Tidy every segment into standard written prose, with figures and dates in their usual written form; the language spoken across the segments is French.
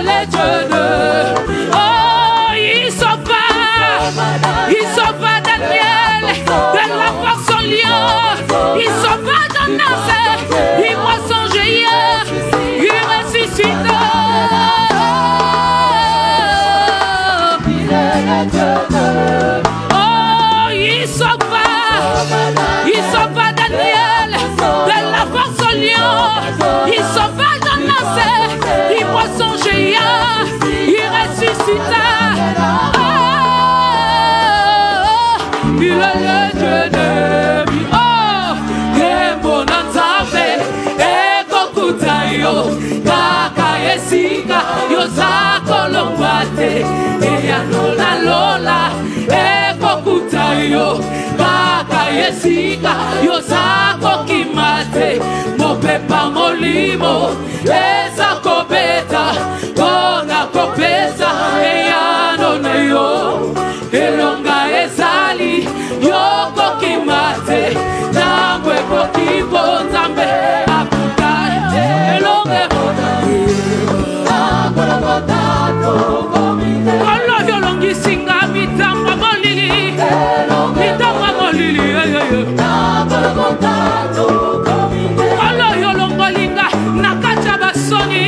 les dieux de... Oh, il sauva Daniel de la force en lion. Il sauva Jonas, il voit son géant, il ressuscita. Oh, il sauva Daniel de la force au lion. Il sauva Jonas, il voit son géant, il ressuscita. Oh, il est le Dieu de vie. Oh, et mon anzabe, et kokutayo, kaka yesika, yosako lombate, et anola lola, et kokutayo, kaka yesika, yosako kimate, mopepa molimo, esa kobeta, kona kopesa, e anona yo, elonga ezali, yoko kimate, nangwe kokibo nzambe, apuka, elonge kolo yolongi singa mitamba molili, kolo yolongolinga nakacha basoni,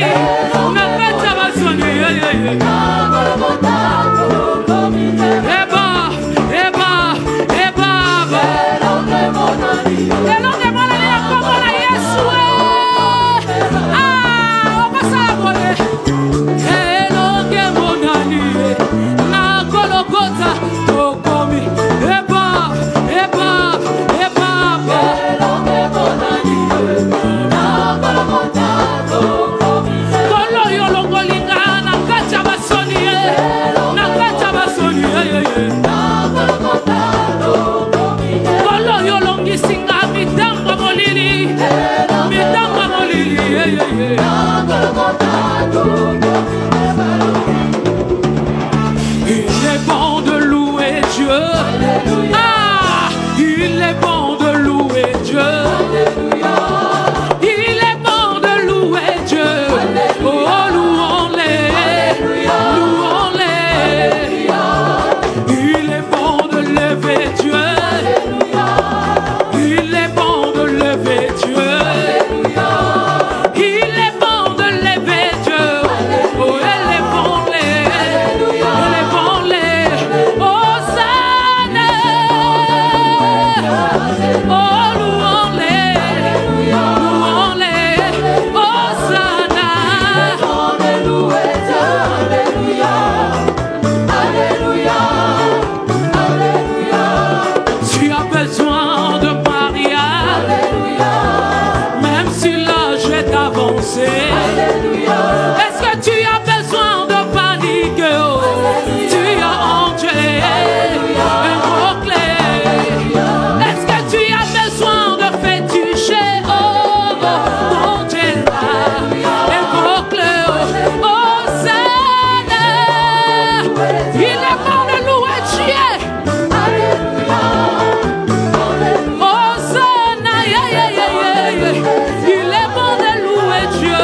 il est bon de louer Dieu. Ah, il est bon de louer Dieu. Il est bon de louer Dieu. Oh, louons-les, louons-les. Il est bon de lever Dieu. Il est bon de lever Dieu. Est-ce que tu as besoin de paniquer? Oh, tu as enduit un mot-clé. Est-ce que tu as besoin de féticher? Oh, ton Dieu est là, un mot-clé. Oh, Seigneur, il est bon de louer Dieu. Oh, Seigneur, il est bon de louer Dieu.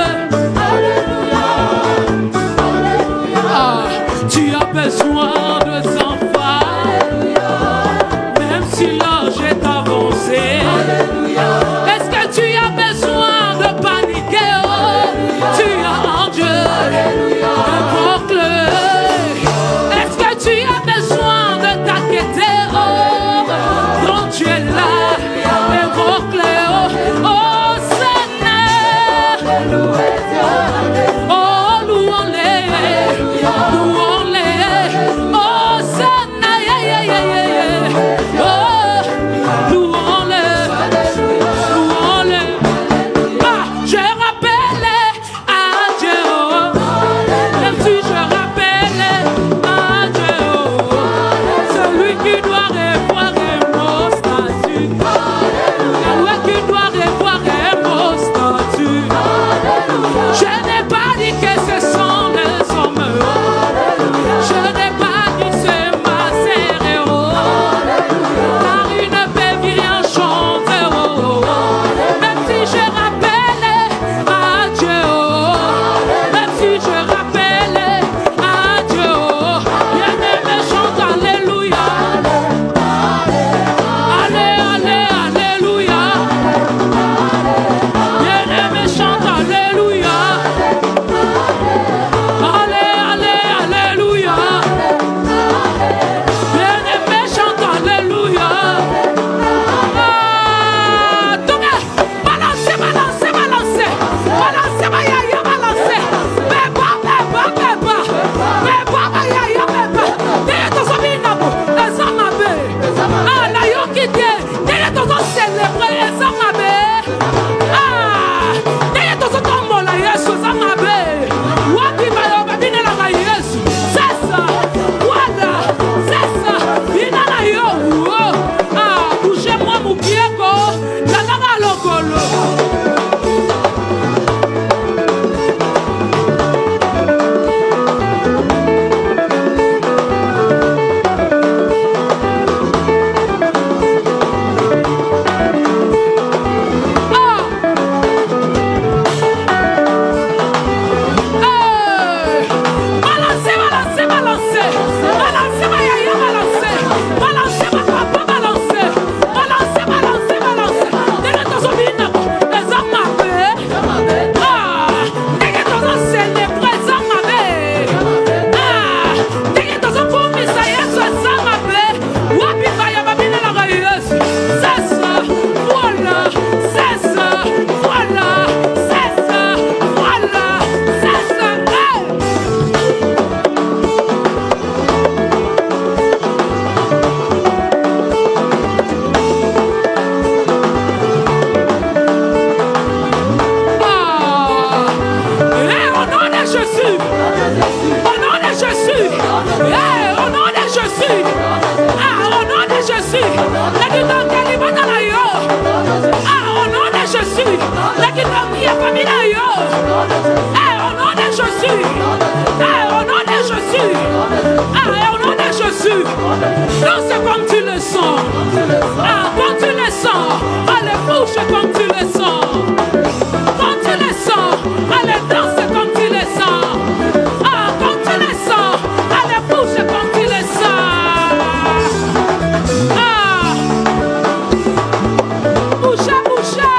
Tu as besoin de s'enfler, même si l'âge est avancé. Est-ce que tu as besoin de paniquer? Oh, tu as en Dieu un boucle. Est-ce que tu as besoin de t'inquiéter? Oh, ton Dieu est là, un boucle. Oh, Seigneur, oh, louons-les, louons-les. Oh, Au nom de Jésus. Hey, au nom de Jésus. Ah, au nom de Jésus. Ah, au nom de Jésus. Ah, au nom de Jésus. Ah, au nom de Jésus. Ah, au nom de Jésus. Danse comme tu le sens. Ah, quand tu le sens. Allez, bouge comme tu le sens. Quand tu le sens. Allez, danse comme tu le sens. Ah, quand tu le sens. Allez, bouge comme tu le sens. Ah, bougez, bougez.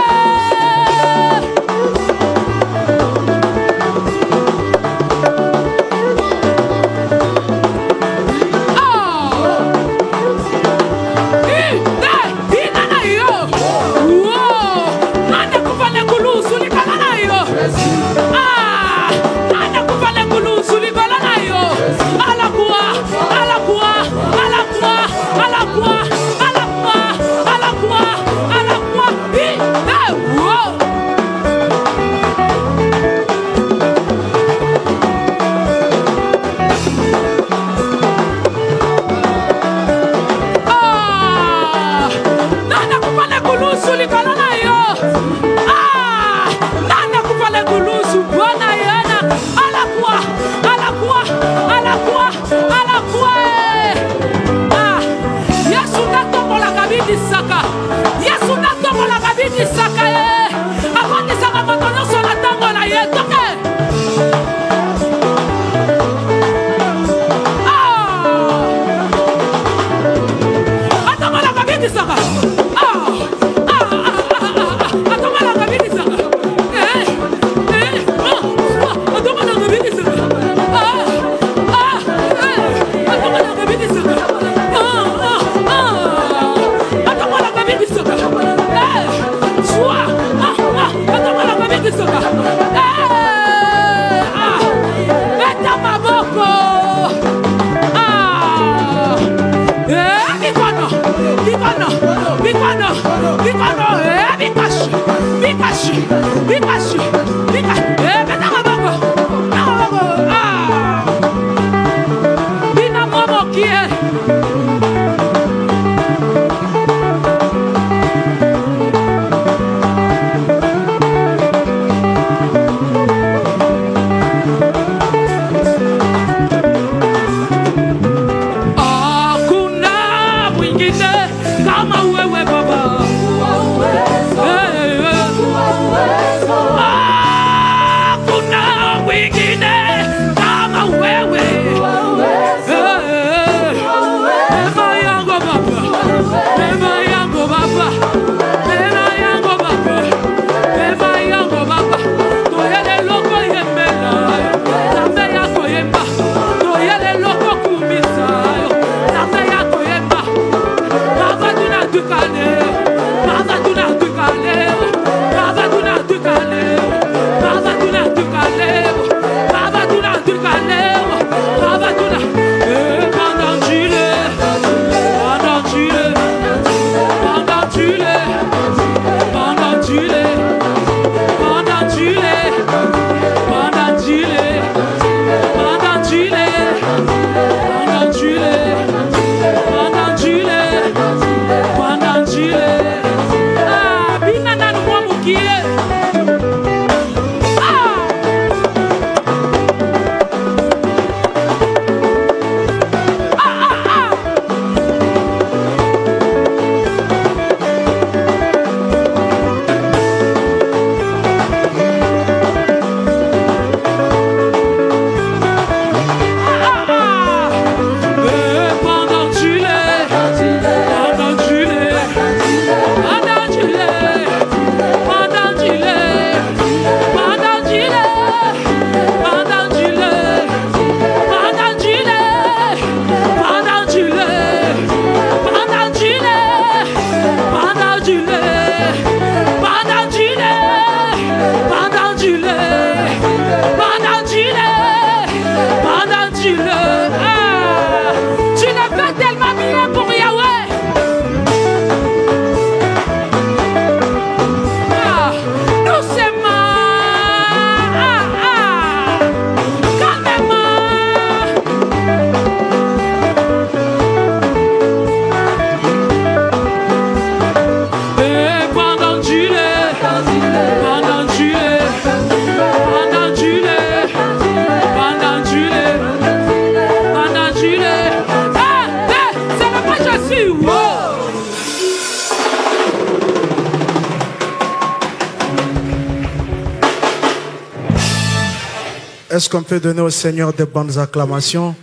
Est-ce qu'on peut donner au Seigneur de bonnes acclamations?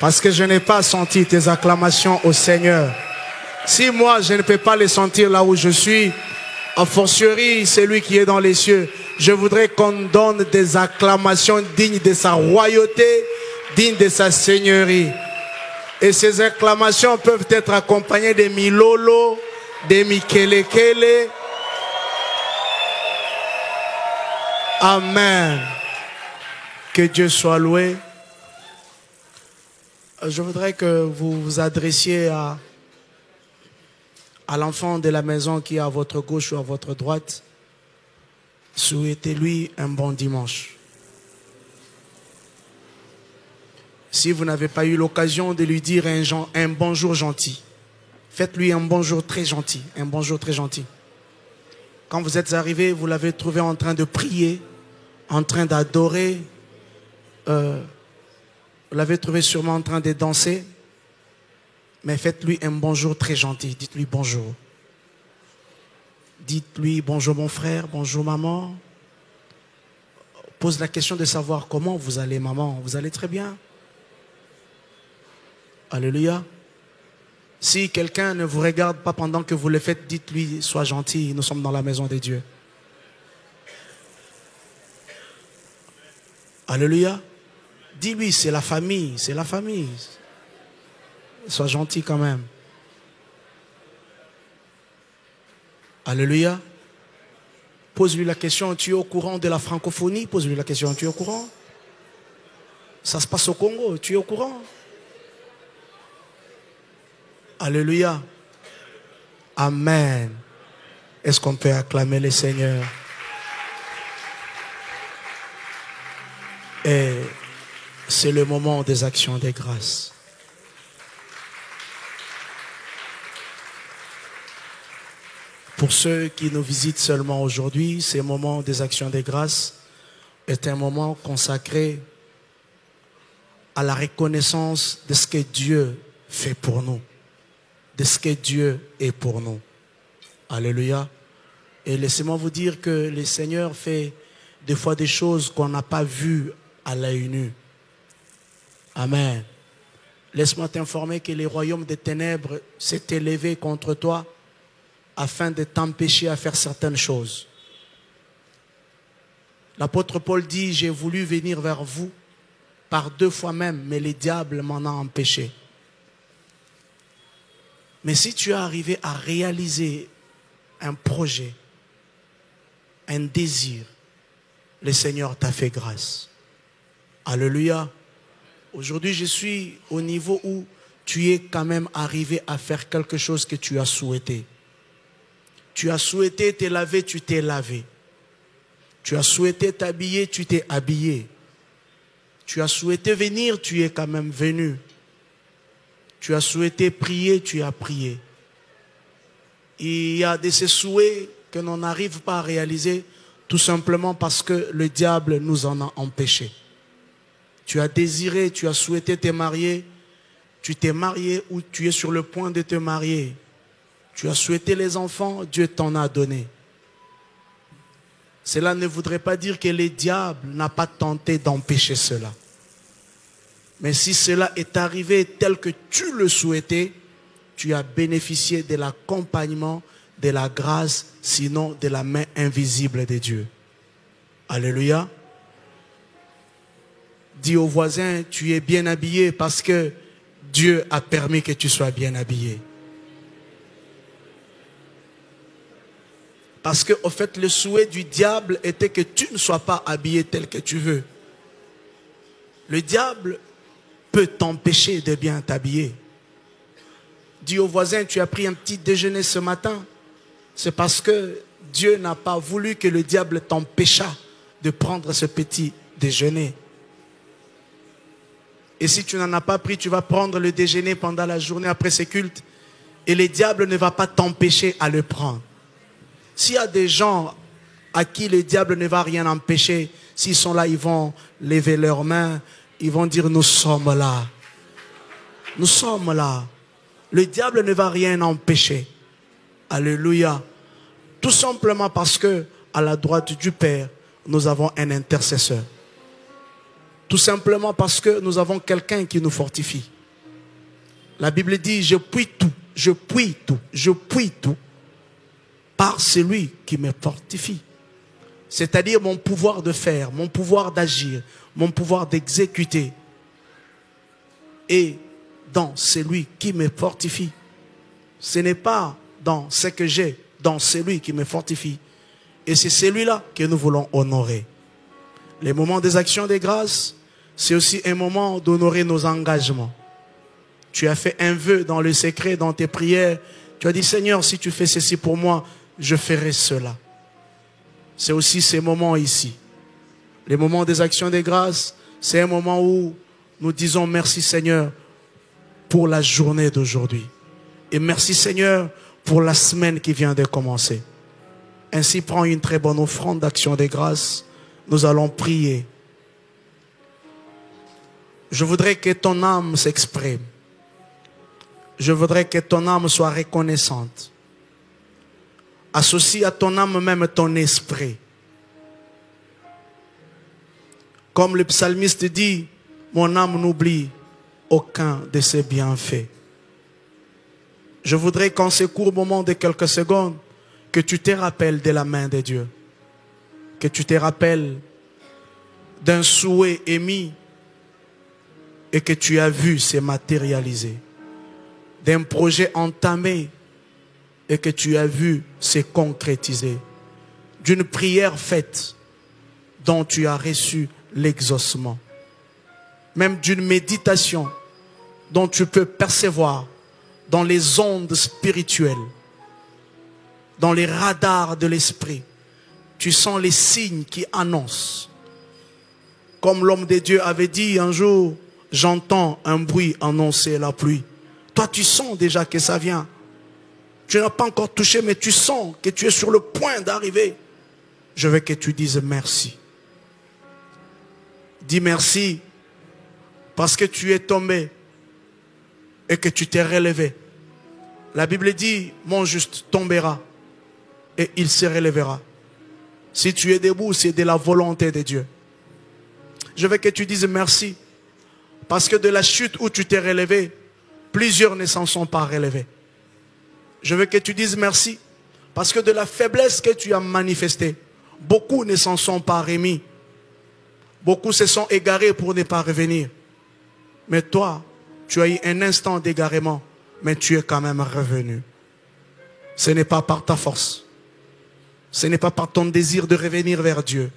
Parce que je n'ai pas senti tes acclamations au Seigneur. Si moi, je ne peux pas les sentir là où je suis, a fortiori, c'est lui qui est dans les cieux. Je voudrais qu'on donne des acclamations dignes de sa royauté, dignes de sa seigneurie. Et ces acclamations peuvent être accompagnées des milolo, des mikelekele. Amen. Que Dieu soit loué. Je voudrais que vous vous adressiez à l'enfant de la maison qui est à votre gauche ou à votre droite. Souhaitez-lui un bon dimanche. Si vous n'avez pas eu l'occasion de lui dire un bonjour gentil, faites-lui un bonjour très gentil, un bonjour très gentil. Quand vous êtes arrivé, vous l'avez trouvé en train de prier, en train d'adorer. Vous l'avez trouvé sûrement en train de danser. Mais faites-lui un bonjour très gentil. Dites-lui bonjour. Dites-lui bonjour mon frère, bonjour maman. Pose la question de savoir comment vous allez maman. Vous allez très bien? Alléluia. Si quelqu'un ne vous regarde pas pendant que vous le faites, dites-lui sois gentil, nous sommes dans la maison de Dieu. Alléluia. Dis-lui c'est la famille, c'est la famille. Sois gentil quand même. Alléluia. Pose-lui la question, tu es au courant de la francophonie? Pose-lui la question, tu es au courant? Ça se passe au Congo, tu es au courant? Alléluia. Amen. Est-ce qu'on peut acclamer le Seigneur? Et c'est le moment des actions des grâces. Pour ceux qui nous visitent seulement aujourd'hui, ce moment des actions des grâces est un moment consacré à la reconnaissance de ce que Dieu fait pour nous, de ce que Dieu est pour nous. Alléluia. Et laissez-moi vous dire que le Seigneur fait des fois des choses qu'on n'a pas vues à l'œil nu. Amen. Laisse-moi t'informer que les royaumes des ténèbres s'est élevé contre toi afin de t'empêcher à faire certaines choses. L'apôtre Paul dit, j'ai voulu venir vers vous par 2 fois même, mais le diable m'en a empêché. Mais si tu es arrivé à réaliser un projet, un désir, le Seigneur t'a fait grâce. Alléluia. Aujourd'hui, je suis au niveau où tu es quand même arrivé à faire quelque chose que tu as souhaité. Tu as souhaité te laver, tu t'es lavé. Tu as souhaité t'habiller, tu t'es habillé. Tu as souhaité venir, tu es quand même venu. Tu as souhaité prier, tu as prié. Il y a de ces souhaits que l'on n'arrive pas à réaliser tout simplement parce que le diable nous en a empêchés. Tu as désiré, tu as souhaité te marier, tu t'es marié ou tu es sur le point de te marier. Tu as souhaité les enfants, Dieu t'en a donné. Cela ne voudrait pas dire que le diable n'a pas tenté d'empêcher cela. Mais si cela est arrivé tel que tu le souhaitais, tu as bénéficié de l'accompagnement, de la grâce, sinon de la main invisible de Dieu. Alléluia. Dis au voisin, tu es bien habillé parce que Dieu a permis que tu sois bien habillé. Parce que, au fait, le souhait du diable était que tu ne sois pas habillé tel que tu veux. Le diable peut t'empêcher de bien t'habiller. Dis au voisin, tu as pris un petit déjeuner ce matin. C'est parce que Dieu n'a pas voulu que le diable t'empêcha de prendre ce petit déjeuner. Et si tu n'en as pas pris, tu vas prendre le déjeuner pendant la journée après ce culte. Et le diable ne va pas t'empêcher à le prendre. S'il y a des gens à qui le diable ne va rien empêcher, s'ils sont là, ils vont lever leurs mains, ils vont dire nous sommes là. Nous sommes là. Le diable ne va rien empêcher. Alléluia. Tout simplement parce que à la droite du Père, nous avons un intercesseur. Tout simplement parce que nous avons quelqu'un qui nous fortifie. La Bible dit, je puis tout, je puis tout, je puis tout par celui qui me fortifie. C'est-à-dire mon pouvoir de faire, mon pouvoir d'agir, mon pouvoir d'exécuter. Et dans celui qui me fortifie. Ce n'est pas dans ce que j'ai, dans celui qui me fortifie. Et c'est celui-là que nous voulons honorer. Les moments des actions des grâces, c'est aussi un moment d'honorer nos engagements. Tu as fait un vœu dans le secret, dans tes prières. Tu as dit, Seigneur, si tu fais ceci pour moi, je ferai cela. C'est aussi ces moments ici. Les moments des actions des grâces, c'est un moment où nous disons merci Seigneur pour la journée d'aujourd'hui. Et merci Seigneur pour la semaine qui vient de commencer. Ainsi, prends une très bonne offrande d'action des grâces. Nous allons prier. Je voudrais que ton âme s'exprime. Je voudrais que ton âme soit reconnaissante. Associe à ton âme même ton esprit. Comme le psalmiste dit, mon âme n'oublie aucun de ses bienfaits. Je voudrais qu'en ce court moment de quelques secondes, que tu te rappelles de la main de Dieu. Que tu te rappelles d'un souhait émis et que tu as vu se matérialiser. D'un projet entamé et que tu as vu se concrétiser. D'une prière faite dont tu as reçu l'exaucement. Même d'une méditation dont tu peux percevoir dans les ondes spirituelles, dans les radars de l'esprit. Tu sens les signes qui annoncent. Comme l'homme de Dieu avait dit un jour, j'entends un bruit annoncer la pluie. Toi, tu sens déjà que ça vient. Tu n'as pas encore touché, mais tu sens que tu es sur le point d'arriver. Je veux que tu dises merci. Dis merci parce que tu es tombé et que tu t'es relevé. La Bible dit, mon juste tombera et il se relèvera. Si tu es debout, c'est de la volonté de Dieu. Je veux que tu dises merci parce que de la chute où tu t'es relevé, plusieurs ne s'en sont pas relevés. Je veux que tu dises merci parce que de la faiblesse que tu as manifestée, beaucoup ne s'en sont pas remis. Beaucoup se sont égarés pour ne pas revenir. Mais toi, tu as eu un instant d'égarement, mais tu es quand même revenu. Ce n'est pas par ta force. Ce n'est pas par ton désir de revenir vers Dieu.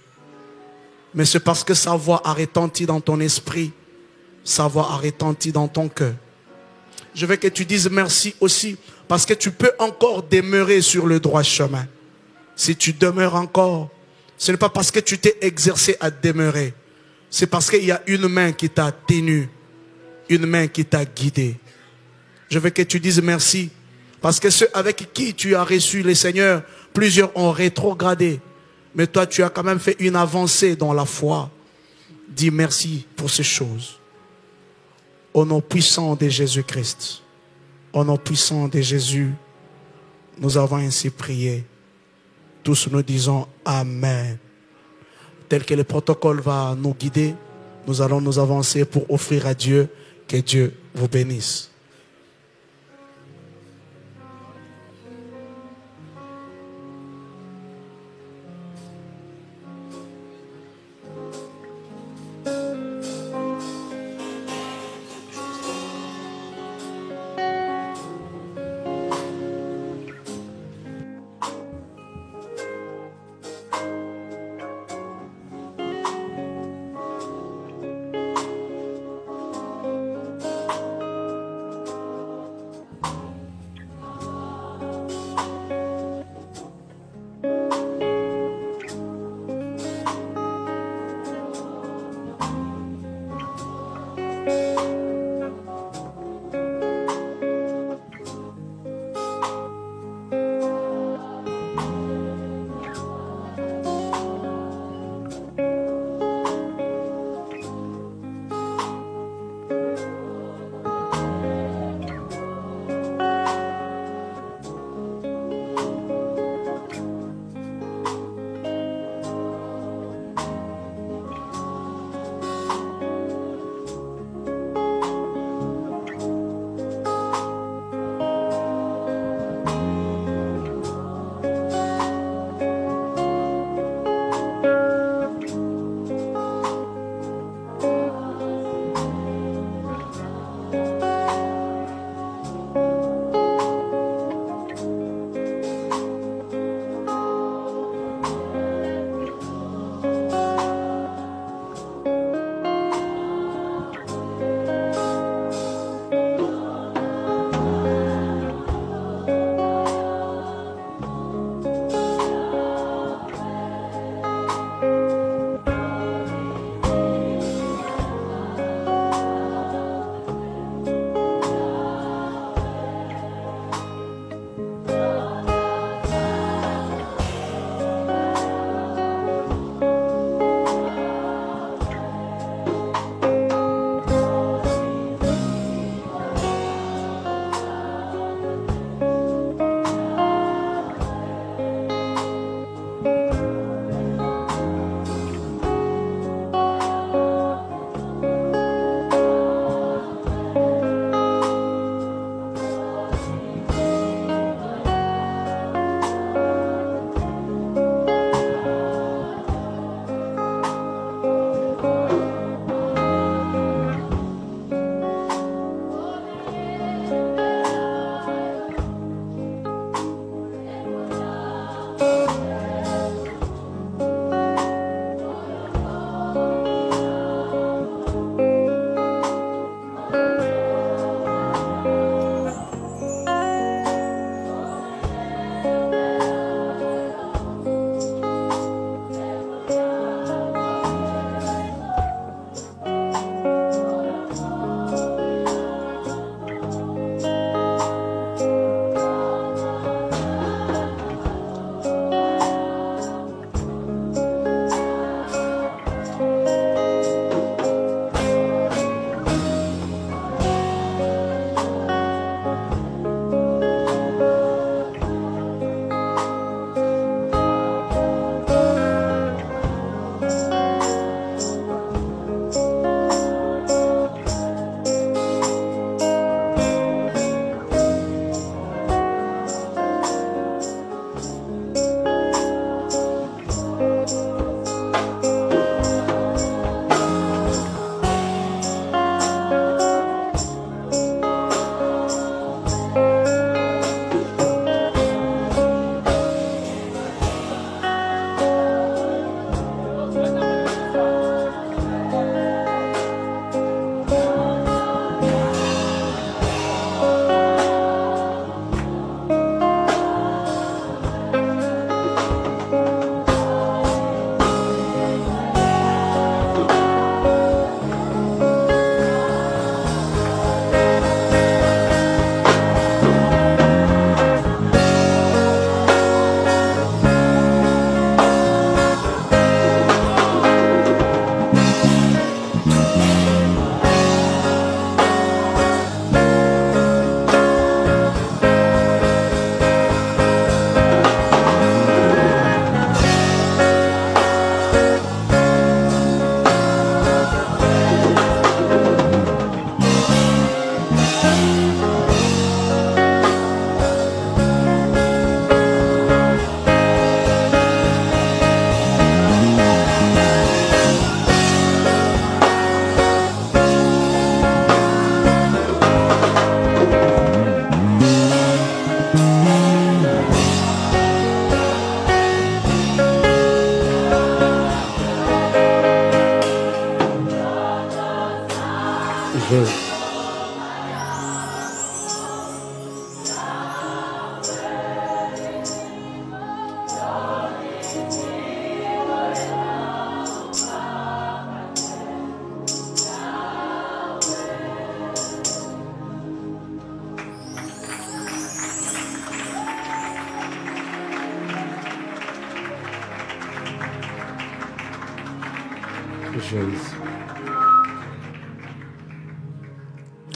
Mais c'est parce que sa voix a retenti dans ton esprit. Sa voix a retenti dans ton cœur. Je veux que tu dises merci aussi parce que tu peux encore demeurer sur le droit chemin. Si tu demeures encore, ce n'est pas parce que tu t'es exercé à demeurer. C'est parce qu'il y a une main qui t'a tenu. Une main qui t'a guidé. Je veux que tu dises merci. Parce que ceux avec qui tu as reçu le Seigneur, plusieurs ont rétrogradé. Mais toi, tu as quand même fait une avancée dans la foi. Dis merci pour ces choses. Au nom puissant de Jésus-Christ. Au nom puissant de Jésus, nous avons ainsi prié. Tous nous disons Amen. Tel que le protocole va nous guider, nous allons nous avancer pour offrir à Dieu. Que Dieu vous bénisse.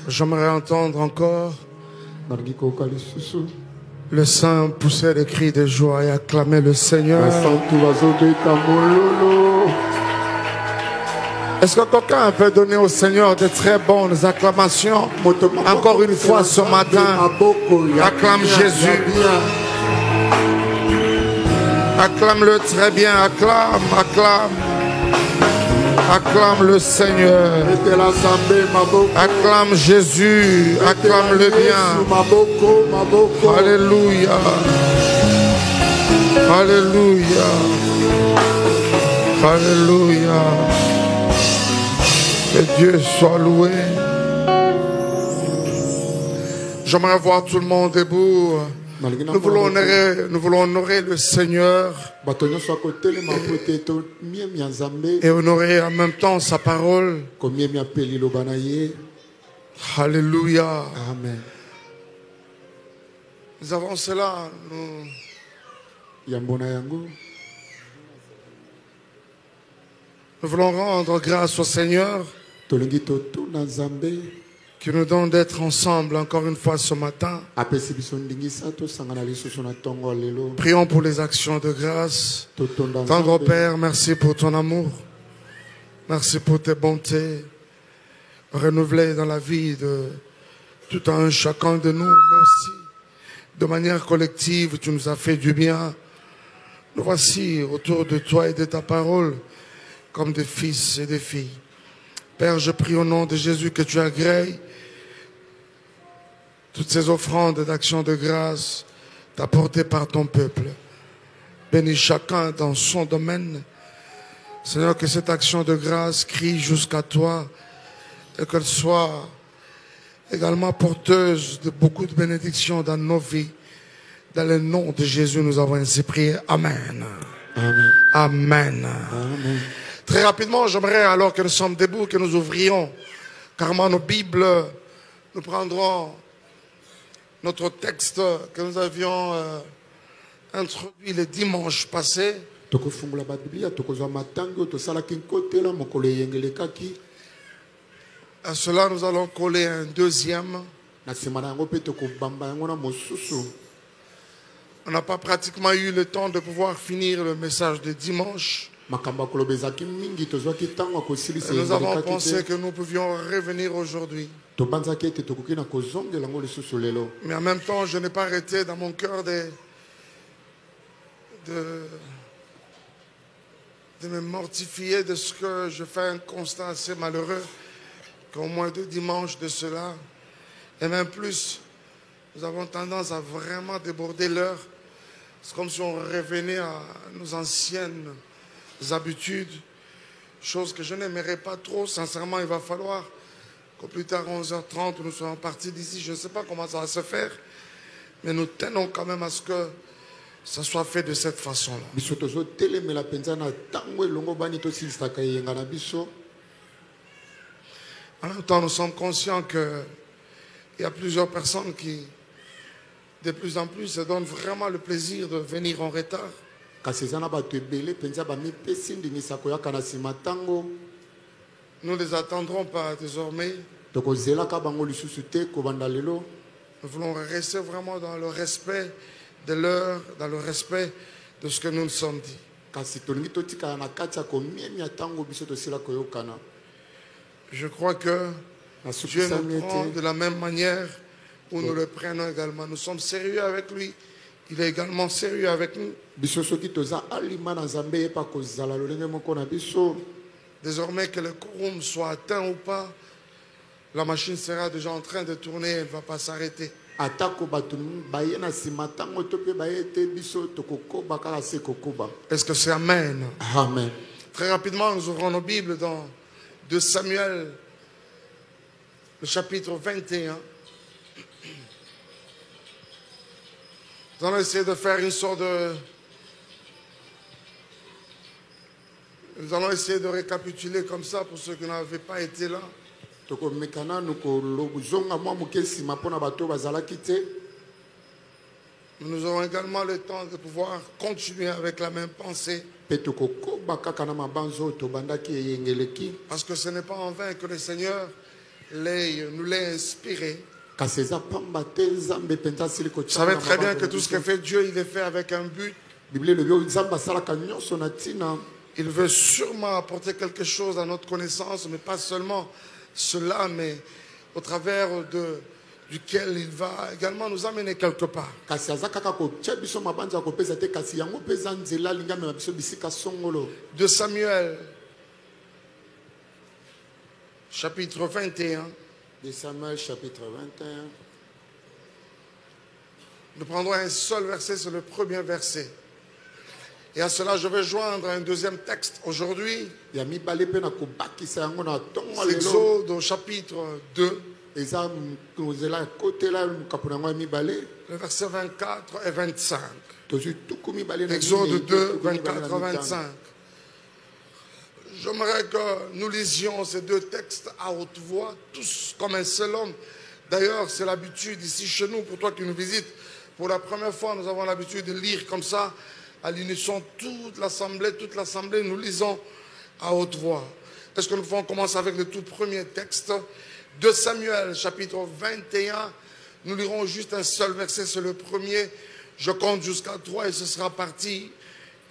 J'aimerais entendre encore le saint pousser des cris de joie et acclamer le Seigneur. Est-ce que quelqu'un peut donner au Seigneur de très bonnes acclamations? Encore une fois ce matin, acclame Jésus. Acclame-le très bien, acclame, acclame. Acclame le Seigneur. Acclame Jésus. Acclame-le bien. Alléluia. Alléluia. Alléluia. Que Dieu soit loué. J'aimerais voir tout le monde debout. Nous voulons honorer le Seigneur et honorer en même temps sa parole. Alléluia. Amen. Nous avons cela. Nous voulons rendre grâce au Seigneur qui nous donne d'être ensemble encore une fois ce matin. Prions pour les actions de grâce. Tendre Père, merci pour ton amour. Merci pour tes bontés renouvelées dans la vie de tout un chacun de nous, mais aussi de manière collective, tu nous as fait du bien. Nous voici autour de toi et de ta parole comme des fils et des filles. Père, je prie au nom de Jésus que tu agrées toutes ces offrandes d'action de grâce apportées par ton peuple. Bénis chacun dans son domaine. Seigneur, que cette action de grâce crie jusqu'à toi et qu'elle soit également porteuse de beaucoup de bénédictions dans nos vies. Dans le nom de Jésus, nous avons ainsi prié. Amen. Amen. Amen. Amen. Très rapidement, j'aimerais, alors que nous sommes debout, que nous ouvrions carrément nos Bibles. Nous prendrons notre texte que nous avions introduit le dimanche passé. À cela, nous allons coller un deuxième. On n'a pas pratiquement eu le temps de pouvoir finir le message de dimanche. Nous avons pensé que nous pouvions revenir aujourd'hui. Mais en même temps, je n'ai pas arrêté dans mon cœur de me mortifier de ce que je fais un constat assez malheureux qu'au moins 2 dimanches de cela, et même plus, nous avons tendance à vraiment déborder l'heure. C'est comme si on revenait à nos anciennes habitudes, chose que je n'aimerais pas trop. Sincèrement, il va falloir qu'au plus tard, 11h30, nous soyons partis d'ici. Je ne sais pas comment ça va se faire, mais nous tenons quand même à ce que ça soit fait de cette façon-là. En même temps, nous sommes conscients qu'il y a plusieurs personnes qui, de plus en plus, se donnent vraiment le plaisir de venir en retard. Nous ne les attendrons pas désormais. Nous voulons rester vraiment dans le respect de l'heure, dans le respect de ce que nous nous sommes dit. Je crois que Dieu nous prend de la même manière où nous le prenons également. Nous sommes sérieux avec lui. Il est également sérieux avec nous. Désormais que le quorum soit atteint ou pas, la machine sera déjà en train de tourner, elle ne va pas s'arrêter. Est-ce que c'est Amen? Amen. Très rapidement, nous ouvrons nos Bibles dans 2 Samuel, le chapitre 21. Nous allons essayer de faire une sorte de... Nous allons essayer de récapituler comme ça pour ceux qui n'avaient pas été là. Nous aurons également le temps de pouvoir continuer avec la même pensée. Parce que ce n'est pas en vain que le Seigneur nous l'a inspiré. Vous savez très bien que tout ce que fait Dieu, il est fait avec un but. Il veut sûrement apporter quelque chose à notre connaissance, mais pas seulement cela, mais au travers duquel il va également nous amener quelque part. De Samuel, chapitre 21. De Samuel, chapitre 21. Nous prendrons un seul verset, c'est le premier verset. Et à cela, je vais joindre un deuxième texte aujourd'hui. C'est Exode au chapitre 2. Le verset 24 et 25. Exode 2, 24 et 25. J'aimerais que nous lisions ces deux textes à haute voix, tous comme un seul homme. D'ailleurs, c'est l'habitude ici chez nous, pour toi qui nous visites. Pour la première fois, nous avons l'habitude de lire comme ça, à l'unisson, toute l'assemblée, nous lisons à haute voix. Est-ce que nous pouvons commencer avec le tout premier texte de Samuel, chapitre 21. Nous lirons juste un seul verset, c'est le premier. Je compte jusqu'à 3 et ce sera parti.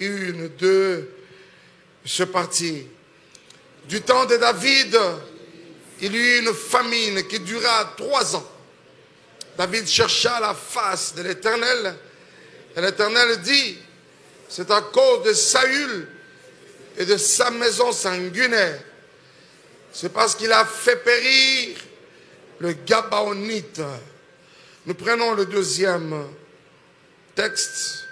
1, 2, c'est parti. Du temps de David, il y eut une famine qui dura 3 ans. David chercha la face de l'Éternel. Et l'Éternel dit, c'est à cause de Saül et de sa maison sanguinaire. C'est parce qu'il a fait périr le Gabaonite. Nous prenons le deuxième texte.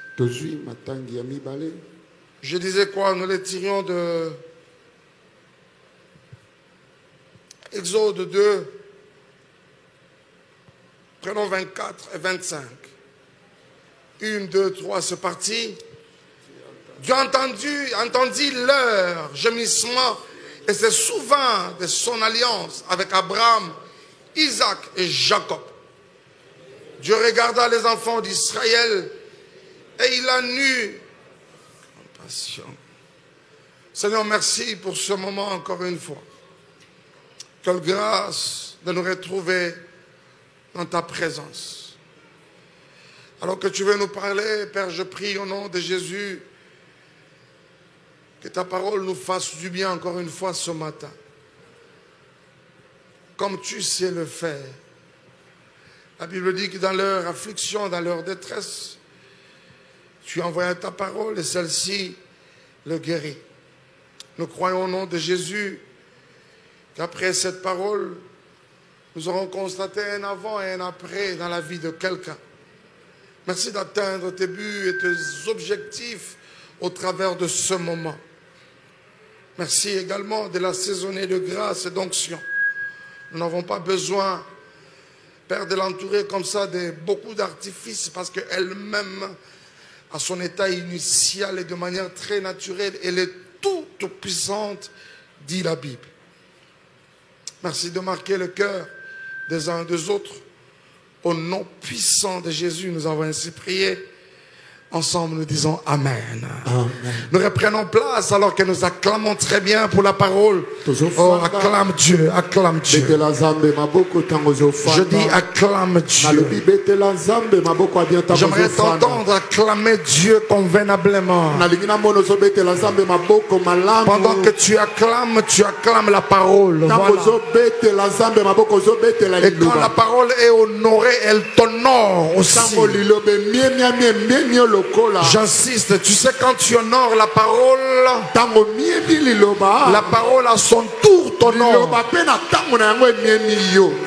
Je disais quoi? Nous les tirions de Exode 2. Prenons 24 et 25. 1, 2, 3, c'est parti. Dieu entendit leur gémissement et se souvint de son alliance avec Abraham, Isaac et Jacob. Dieu regarda les enfants d'Israël et il en eut compassion. Seigneur, merci pour ce moment encore une fois. Quelle grâce de nous retrouver dans ta présence. Alors que tu veux nous parler, Père, je prie au nom de Jésus que ta parole nous fasse du bien encore une fois ce matin. Comme tu sais le faire. La Bible dit que dans leur affliction, dans leur détresse, tu envoies ta parole et celle-ci le guérit. Nous croyons au nom de Jésus qu'après cette parole, nous aurons constaté un avant et un après dans la vie de quelqu'un. Merci d'atteindre tes buts et tes objectifs au travers de ce moment. Merci également de l'assaisonner de grâce et d'onction. Nous n'avons pas besoin, Père, de l'entourer comme ça de beaucoup d'artifices parce qu'elle-même, à son état initial et de manière très naturelle, elle est toute puissante, dit la Bible. Merci de marquer le cœur des uns et des autres. Au nom puissant de Jésus, nous avons ainsi prié. Ensemble, nous disons Amen. Amen. Nous reprenons place alors que nous acclamons très bien pour la parole. Oh, acclame Dieu, acclame Dieu. Je dis acclame Dieu. J'aimerais t'entendre acclamer Dieu convenablement. Pendant que tu acclames la parole. Voilà. Et quand la parole est honorée, elle t'honore aussi. J'insiste, tu sais, quand tu honores la parole à son tour t'honore.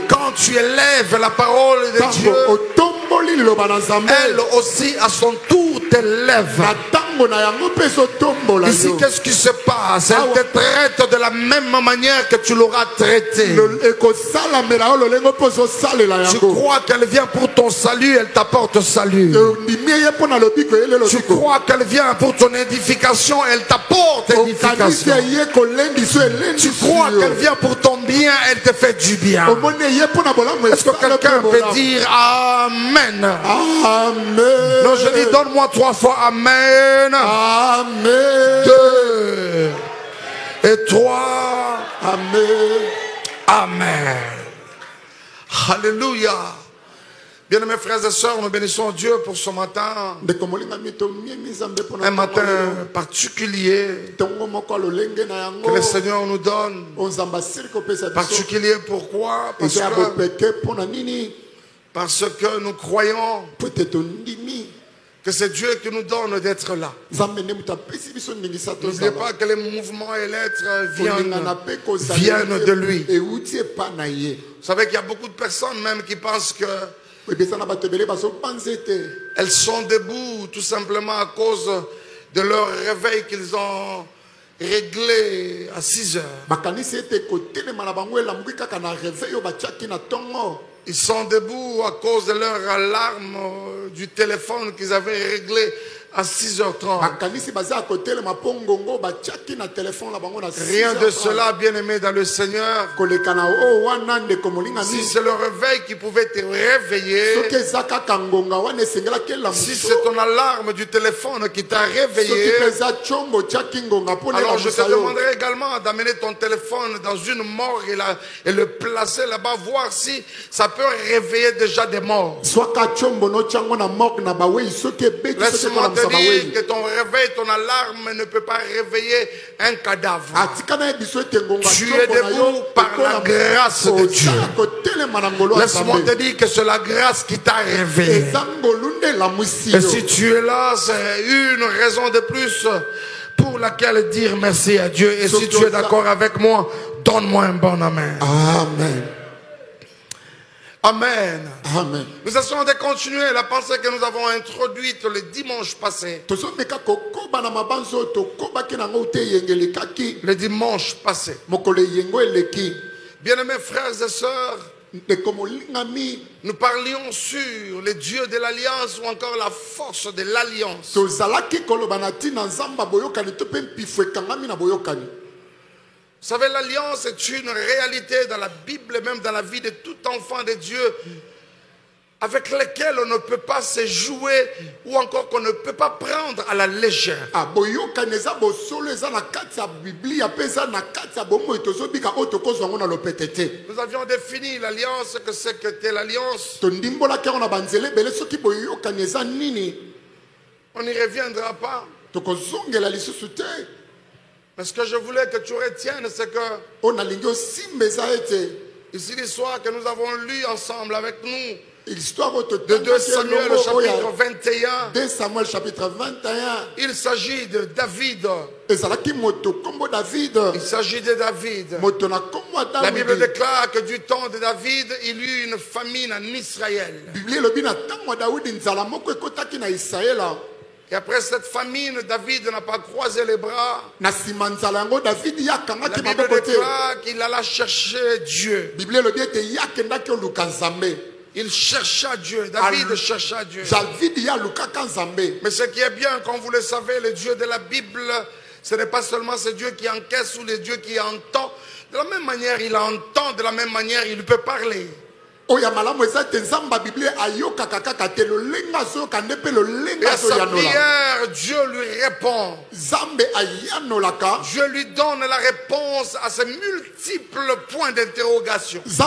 Quand tu élèves la parole de Dieu, elle aussi à son tour t'élève. Ici, qu'est-ce qui se passe? Elle te traite de la même manière que tu l'auras traité. Tu crois qu'elle vient pour ton salut, elle t'apporte salut. Tu crois qu'elle vient pour ton édification, elle t'apporte édification. Tu crois qu'elle vient pour ton bien, elle te fait du bien. Est-ce que quelqu'un peut dire Amen? Amen. Non, je dis donne-moi 3 fois Amen. Amen. 2 et 3. Amen. Amen. Alléluia. Bien-aimés frères et sœurs, nous bénissons Dieu pour ce matin. Un matin particulier que le Seigneur nous donne. Particulier pourquoi? Parce que nous croyons que c'est Dieu qui nous donne d'être là. N'oubliez pas que les mouvements et l'être viennent de lui. Vous savez qu'il y a beaucoup de personnes même qui pensent que elles sont debout tout simplement à cause de leur réveil qu'ils ont réglé à 6 heures. Ils sont debout à cause de leur alarme du téléphone qu'ils avaient réglé à 6h30. Rien de cela, bien-aimé dans le Seigneur. Si c'est le réveil qui pouvait te réveiller, si c'est ton alarme du téléphone qui t'a réveillé, alors je te demanderai également d'amener ton téléphone dans une morgue et le placer là-bas, voir si ça peut réveiller déjà des morts. Laisse-moi te dire que ton réveil, ton alarme ne peut pas réveiller un cadavre. Tu es debout par la grâce de Dieu. Laisse-moi te dire que c'est la grâce qui t'a réveillé. Et si tu es là, c'est une raison de plus pour laquelle dire merci à Dieu. Et si tu es d'accord avec moi, donne-moi un bon amen. Amen. Amen. Amen. Nous essayons de continuer la pensée que nous avons introduite le dimanche passé. Le dimanche passé. Bien-aimés frères et sœurs, nous parlions sur le Dieu de l'Alliance ou encore la force de l'Alliance. Vous savez, l'alliance est une réalité dans la Bible et même dans la vie de tout enfant de Dieu avec lequel on ne peut pas se jouer ou encore qu'on ne peut pas prendre à la légère. Nous avions défini l'alliance, que c'était l'alliance. On n'y reviendra pas. Mais ce que je voulais que tu retiennes, c'est que ici l'histoire que nous avons lue ensemble avec nous, de 2 Samuel chapitre 21, 2 Samuel chapitre 21, il s'agit de David. Il s'agit de David. La Bible déclare que du temps de David, il y eut une famine en Israël. Et après cette famine, David n'a pas croisé les bras. La Bible déclare qu'il alla chercher Dieu. Il chercha Dieu. David chercha Dieu. Mais ce qui est bien, comme vous le savez, le Dieu de la Bible, ce n'est pas seulement ce Dieu qui encaisse ou le Dieu qui entend. De la même manière, il entend, de la même manière, il peut parler. Et à sa prière, Dieu lui répond. Dieu lui donne la réponse à ses multiples points d'interrogation. Dieu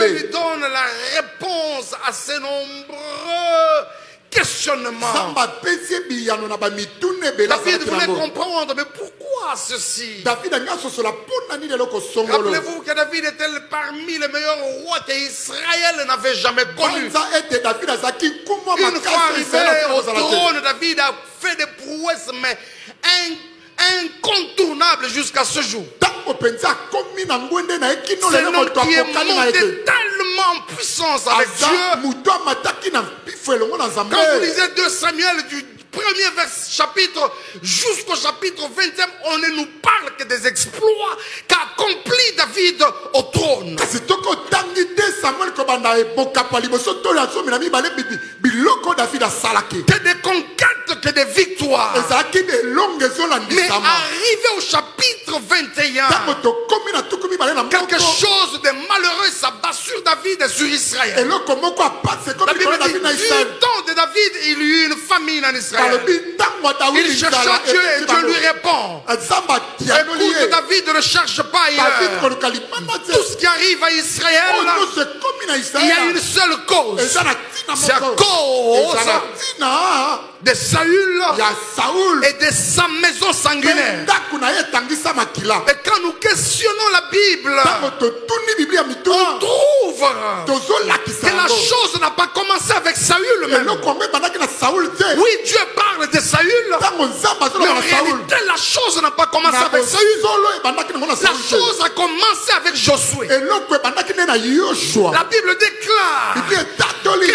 lui donne la réponse à ses nombreux questionnements. David voulait comprendre, mais pourquoi ceci? Rappelez-vous que David était parmi les meilleurs rois qu'Israël n'avait jamais connus. Une fois arrivé au trône, David a fait des prouesses, mais incontournables jusqu'à ce jour. C'est l'homme qui est monté tellement en puissance avec Dieu. Quand vous lisez 2 Samuel du premier chapitre jusqu'au chapitre 20e, on ne nous parle que des exploits qu'a accompli David au trône. Kasi toko tangi te Samuel ko banda e boka liboso to ya so minami bale biloko David asalaki. Que des conquêtes, que des victoires. Ezalaki de longues Mais arrivé au chapitre 21, quelque chose de malheureux s'abat sur David et sur Israël. La Bible dit, du temps de David, il y eut une famine en Israël. Il chercha Dieu et Dieu lui répond. Écoute, David ne cherche pas ailleurs. Tout ce qui arrive à Israël, il y a une seule cause. C'est à cause de Saül et de sa maison sanguinaire. Et quand nous questionnons la Bible, on trouve que la chose n'a pas commencé avec Saül même. Oui, Dieu parle de Saül, mais en réalité la chose n'a pas commencé avec Saül. La chose a commencé avec Josué. La Bible déclare que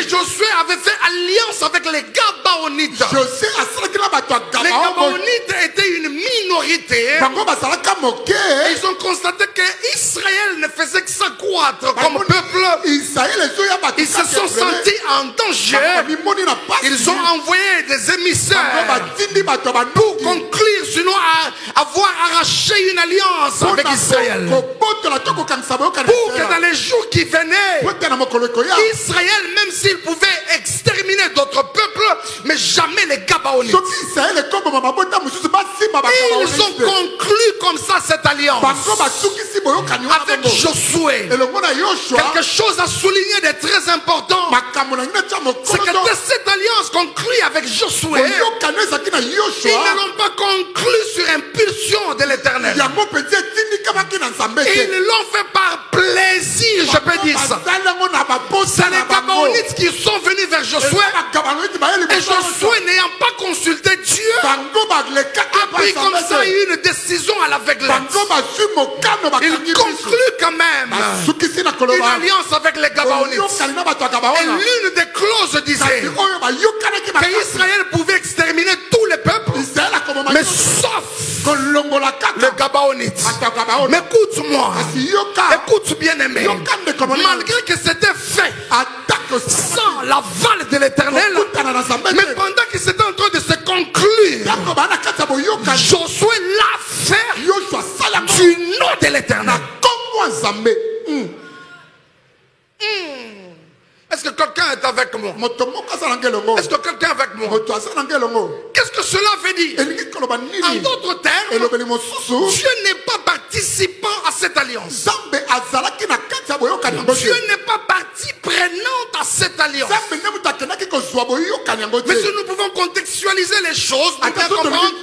Josué avait fait alliance avec les Gabaonites. Les Gabaonites étaient une minorité. Ils ont constaté qu'Israël ne faisait que s'accroître comme peuple. Ils se sont sentis en danger. Ils ont envoyé des émissaires pour conclure, sinon avoir arraché une alliance avec Israël. Pour que dans les jours qui venaient, Israël, même s'il pouvait exterminer d'autres peuples, mais jamais les Gabaonites. Ils ont conclu comme ça cette alliance avec Josué. Quelque chose à souligner de très important, c'est que de cette alliance conclue avec Josué, ils ne l'ont pas conclue sur impulsion de l'Éternel. Ils l'ont fait par plaisir, je peux dire ça. C'est les Gabaonites qui sont venus vers Josué. Et Josué, n'ayant pas consulté Dieu, a pris comme ça une décision à l'aveuglette. Il conclut quand même une alliance avec les Gabaonites. Et l'une des clauses disait qu'Israël pouvait exterminer tous les peuples, mais sauf les Gabaonites. Mais écoute-moi, écoute bien aimé, malgré que c'était fait sans l'aval de l'Éternel, mais pendant que c'était en train de se conclure, Josué l'a fait du nom de l'Éternel. Est-ce que quelqu'un est avec moi? Est-ce que quelqu'un est avec moi? Qu'est-ce que cela veut dire? En d'autres termes, Dieu n'est pas participant à cette alliance. Dieu n'est pas partie prenante à cette alliance. Mais si nous pouvons contextualiser les choses, nous pouvons comprendre.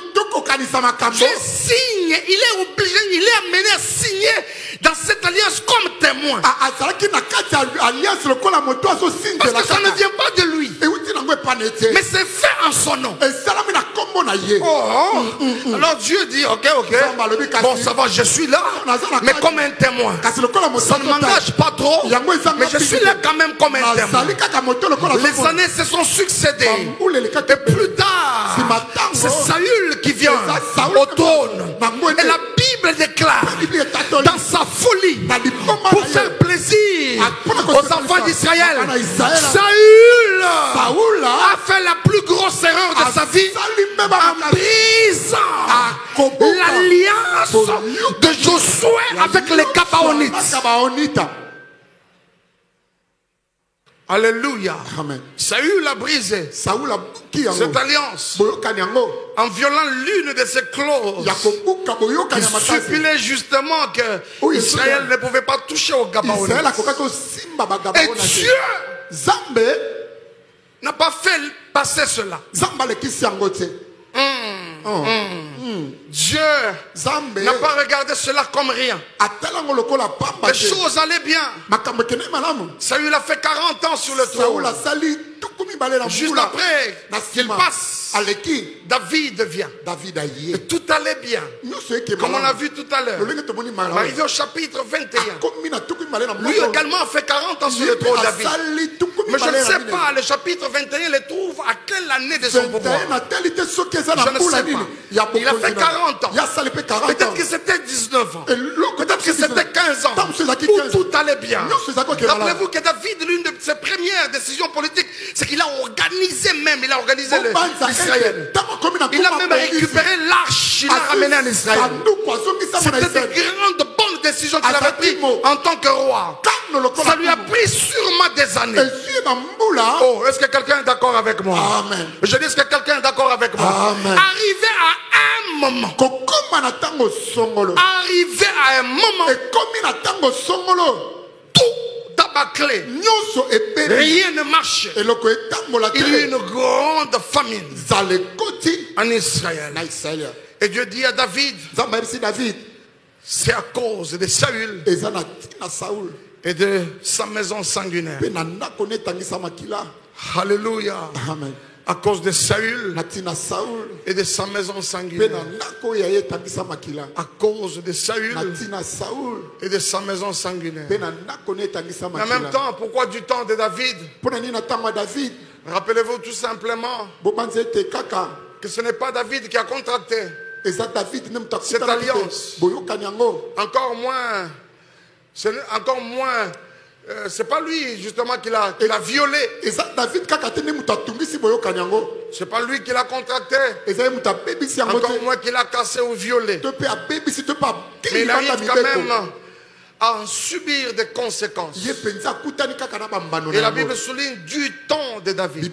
Dieu signe, il est obligé, il est amené à signer dans cette alliance comme témoin. Parce que ça ne vient pas de lui, mais c'est fait en son nom. Alors Dieu dit, ok, bon ça va, je suis là, mais comme un témoin. Ça ne m'engage pas trop, mais je suis là quand même comme un témoin. Les années se sont succédées, et plus tard, c'est Saül qui vient au trône. Et la Bible déclare, dans sa folie, pour faire plaisir aux enfants d'Israël, Saül a fait la plus grosse erreur de sa vie en brisant l'alliance de Josué avec les Gabaonites. Alléluia. Amen. Saül a brisé cette alliance en violant l'une de ses clauses. Il stipulait justement que Israël ne pouvait pas toucher aux Gabaonites. Et Dieu n'a pas fait passer cela. Dieu n'a pas regardé cela comme rien. Les choses allaient bien. Saül a fait 40 ans sur le trône. Juste après qu'il passe, David vient. Et tout allait bien. Comme on l'a vu tout à l'heure. Arrivé au chapitre 21. Lui également a fait 40 ans sur le trône, David. Mais je ne sais pas, le chapitre 21 le trouve à quelle année de son pouvoir. Je ne sais pas. Il a fait 40 ans. Peut-être que c'était 19 ans. Peut-être que c'était 15 ans. Où tout allait bien. Rappelez-vous que David, l'une de ses premières décisions politiques, c'est qu'il a organisé l'Israël. Il a même récupéré l'arche, il l'a ramené en Israël. C'était des grandes bonnes décisions qu'il avait prises en tant que roi. Ça lui a pris sûrement des années. Oh, est-ce que quelqu'un est d'accord avec moi? Amen. Je dis, est-ce que quelqu'un est d'accord avec moi? Amen. Arrivé à un moment. Arrivé à un moment. Tout tabaclé. Rien ne marchait. Il y a eu une grande famine en Israël. Et Dieu dit à David, c'est à cause de Saül et de sa maison sanguinaire. Alléluia. Amen. À cause de Saül et de sa maison sanguinaire. À cause de Saül et de sa maison sanguinaire. Mais en même temps, pourquoi du temps de David? Rappelez-vous tout simplement que ce n'est pas David qui a contracté cette alliance. Encore moins, c'est pas lui justement qui l'a violé. C'est pas lui qui l'a contracté. Encore moins qu'il l'a cassé ou violé. Mais il arrive quand même à en subir des conséquences. Et la Bible souligne du temps de David.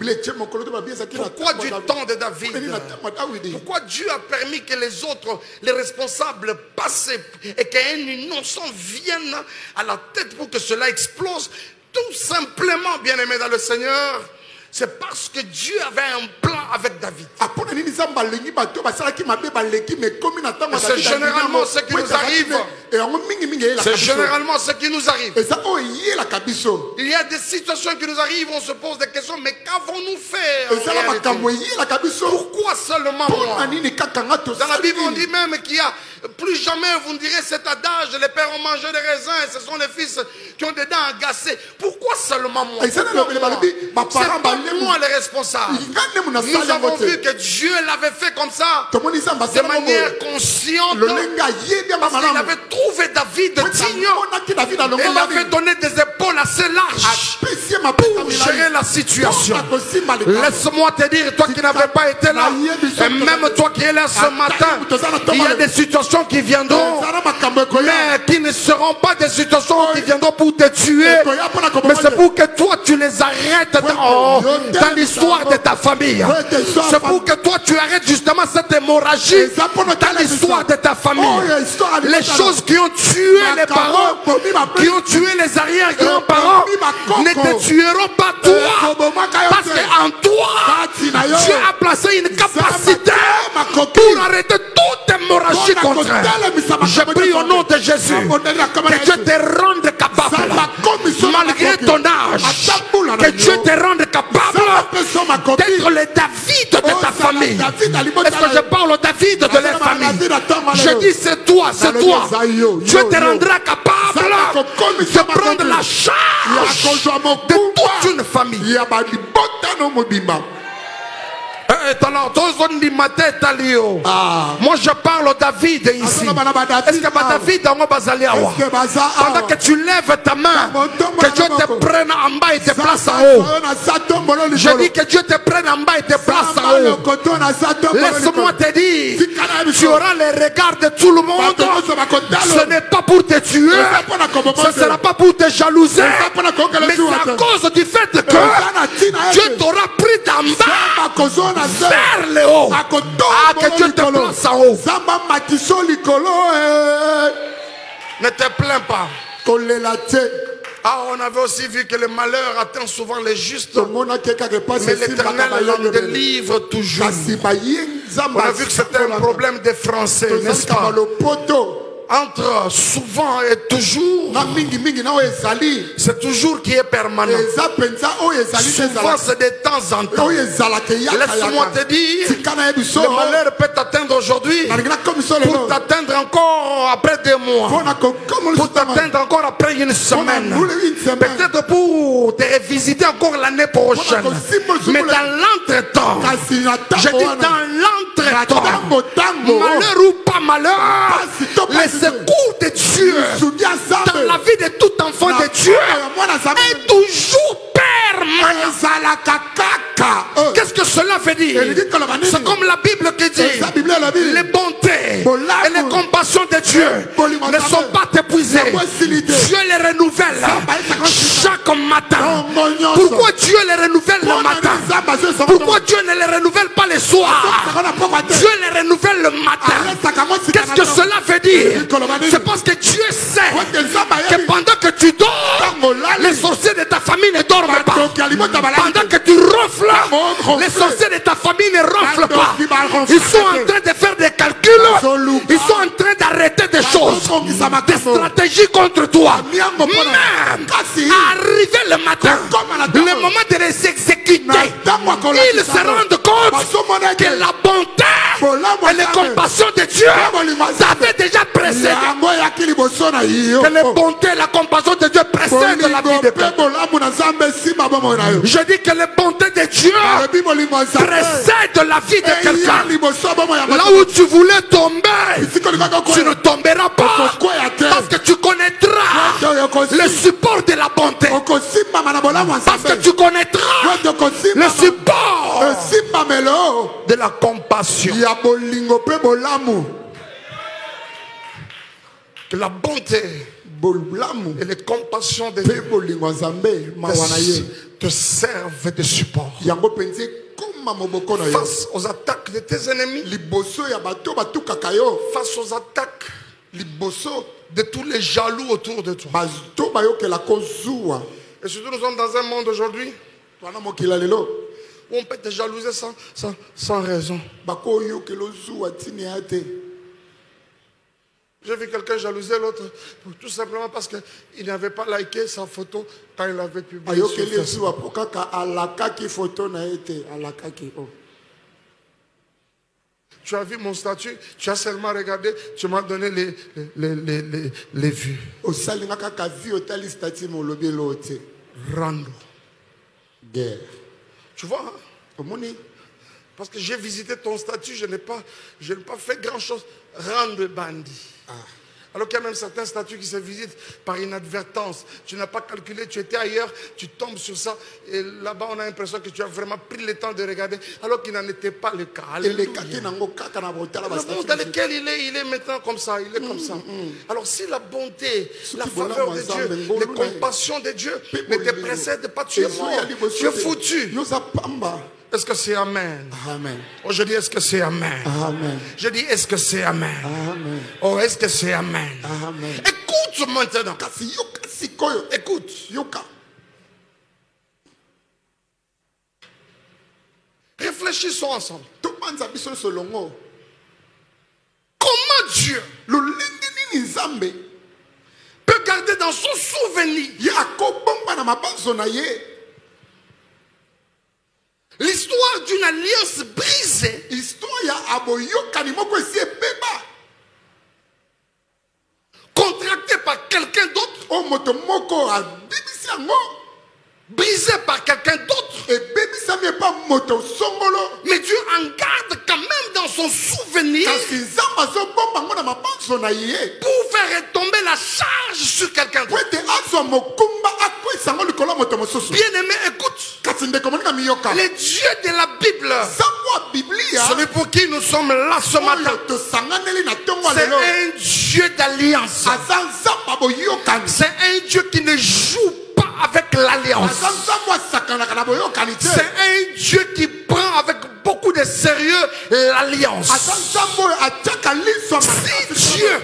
Pourquoi du temps de David? Pourquoi Dieu a permis que les autres, les responsables passent et qu'un innocent vienne à la tête pour que cela explose? Tout simplement, bien-aimé dans le Seigneur, c'est parce que Dieu avait un plan avec David. C'est généralement ce qui nous arrive. C'est généralement ce qui nous arrive. Il y a des situations qui nous arrivent, on se pose des questions, mais qu'avons-nous fait en réalité? Pourquoi seulement moi? Dans la Bible, on dit même qu'il y a plus jamais, vous me direz cet adage, les pères ont mangé des raisins et ce sont les fils qui ont des dents agacées. Pourquoi seulement moi? C'est pas moi les responsables. Nous avons vu que Dieu l'avait fait comme ça, de manière consciente, parce qu'il avait trouvé David digne. Il avait donné des épaules assez larges pour gérer la situation. Laisse-moi te dire, toi qui n'avais pas été là, et même toi qui es là ce matin, il y a des situations qui viendront, mais qui ne seront pas des situations qui viendront pour te tuer, mais c'est pour que toi tu les arrêtes dans l'histoire de ta famille. C'est pour que toi tu arrêtes justement cette hémorragie dans l'histoire de ta famille. Les choses qui ont tué les parents, qui ont tué les arrière-grands-parents, ne te tueront pas toi, parce qu'en toi Dieu a placé une capacité pour arrêter toute hémorragie contraire. Je prie au nom de Jésus que Dieu te rende capable, malgré ton âge, que Dieu te rende capable d'être le David de ta famille. Est-ce que je parle au David de la famille? Je dis c'est toi, c'est toi. Dieu te rendra capable de prendre la charge de toute une famille. Moi je parle au David ici. Est-ce que David pendant que tu lèves ta main, que Dieu te prenne en bas et te place en haut? Je dis que Dieu te prenne en bas et te place en haut. Laisse-moi te dire, tu auras les regards de tout le monde. Ce n'est pas pour te tuer, ce ne sera pas pour te jalouser, mais c'est à cause du fait que Dieu t'aura pris d'en bas vers le haut. Que Dieu te place en haut. Ne te plains pas. On avait aussi vu que le malheur atteint souvent les justes, mais l'Éternel l'en délivre toujours. On a vu que c'était un problème des Français, n'est-ce pas? entre souvent et toujours, c'est toujours qui est permanent. Souvent c'est de temps en temps. Laisse-moi te dire, le malheur peut t'atteindre aujourd'hui pour t'atteindre encore après 2 mois, pour t'atteindre encore après une semaine, peut-être pour te revisiter encore l'année prochaine. Mais dans l'entretemps, je dis dans l'entretemps, malheur ou pas malheur, les secours de Dieu dans la vie de tout enfant de Dieu est toujours permanent. Qu'est-ce que cela veut dire? C'est comme la Bible qui dit, les bontés et les compassions de Dieu ne sont pas épuisées. Dieu les renouvelle chaque matin. Pourquoi Dieu les renouvelle le matin? Pourquoi Dieu ne les renouvelle pas le soir? Dieu les renouvelle le matin. Qu'est-ce que cela veut dire? C'est parce que Dieu sait que pendant que tu dors, les sorciers de ta famille ne dorment pas. Pendant que tu ronfles, les sorciers de ta famille ne ronflent pas. Ils sont en train de faire des calculs. Ils sont en train d'arrêter des choses, des stratégies contre toi. Même arrivé le matin, le moment de les exécuter, ils se rendent compte que la bonté et les compassions de Dieu t'avaient déjà précédé. Que les bontés et la compassion de Dieu précèdent la vie des peuples. Je dis que les bontés de Dieu précèdent la vie de quelqu'un. Là où tu voulais tomber, tu ne tomberas pas, parce que tu connaîtras le support de la bonté, parce que tu connaîtras le support de la compassion. Que la bonté et les compassions de Dieu te servent de support face aux attaques de tes ennemis, face aux attaques de tous les jaloux autour de toi. Et surtout, nous sommes dans un monde aujourd'hui où on peut te jalouser sans raison. J'ai vu quelqu'un jalouser l'autre tout simplement parce qu'il n'avait pas liké sa photo quand il avait publié sur Facebook. Tu as vu mon statut, tu as seulement regardé, tu m'as donné les vues. Rando. Guerre. Tu vois, hein? Parce que j'ai visité ton statut, je n'ai pas fait grand-chose. Rendre bandit. Alors qu'il y a même certains statuts qui se visitent par inadvertance. Tu n'as pas calculé, tu étais ailleurs, tu tombes sur ça. Et là-bas, on a l'impression que tu as vraiment pris le temps de regarder, alors qu'il n'en était pas le cas. Le monde dans lequel il est maintenant comme ça, il est comme ça. Alors si la bonté, la faveur de Dieu, les compassions de Dieu ne te précèdent pas, tu es mort, tu es foutu. Est-ce que c'est Amen? Amen. Oh, je dis, est-ce que c'est Amen? Amen. Je dis, est-ce que c'est Amen? Amen. Oh, est-ce que c'est Amen? Amen. Écoute maintenant. Écoute. Réfléchissons ensemble. Comment Dieu peut garder dans son souvenir l'histoire d'une alliance brisée, contractée par quelqu'un d'autre, brisée par quelqu'un d'autre, mais Dieu en garde quand même dans son souvenir pour faire retomber la charge sur quelqu'un d'autre. Bien-aimé, écoute, le Dieu de la Bible, celui pour qui nous sommes là ce matin, c'est un Dieu d'alliance. C'est un Dieu qui ne joue pas avec l'alliance. C'est un Dieu qui prend avec beaucoup de sérieux l'alliance. Si Dieu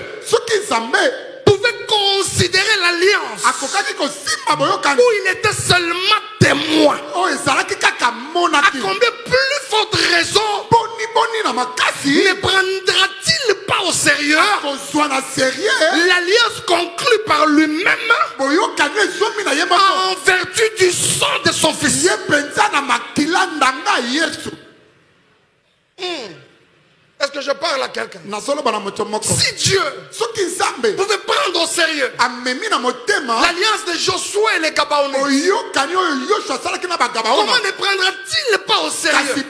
pouvait considérer l'alliance où il était seulement témoin, à combien plus forte raison ne prendra-t-il pas au sérieux l'alliance conclue par lui-même en vertu du sang de son Fils. Est-ce que je parle à quelqu'un? Si Dieu pouvait prendre au sérieux l'alliance de Josué et les Gabaonites, comment ne prendra-t-il pas au sérieux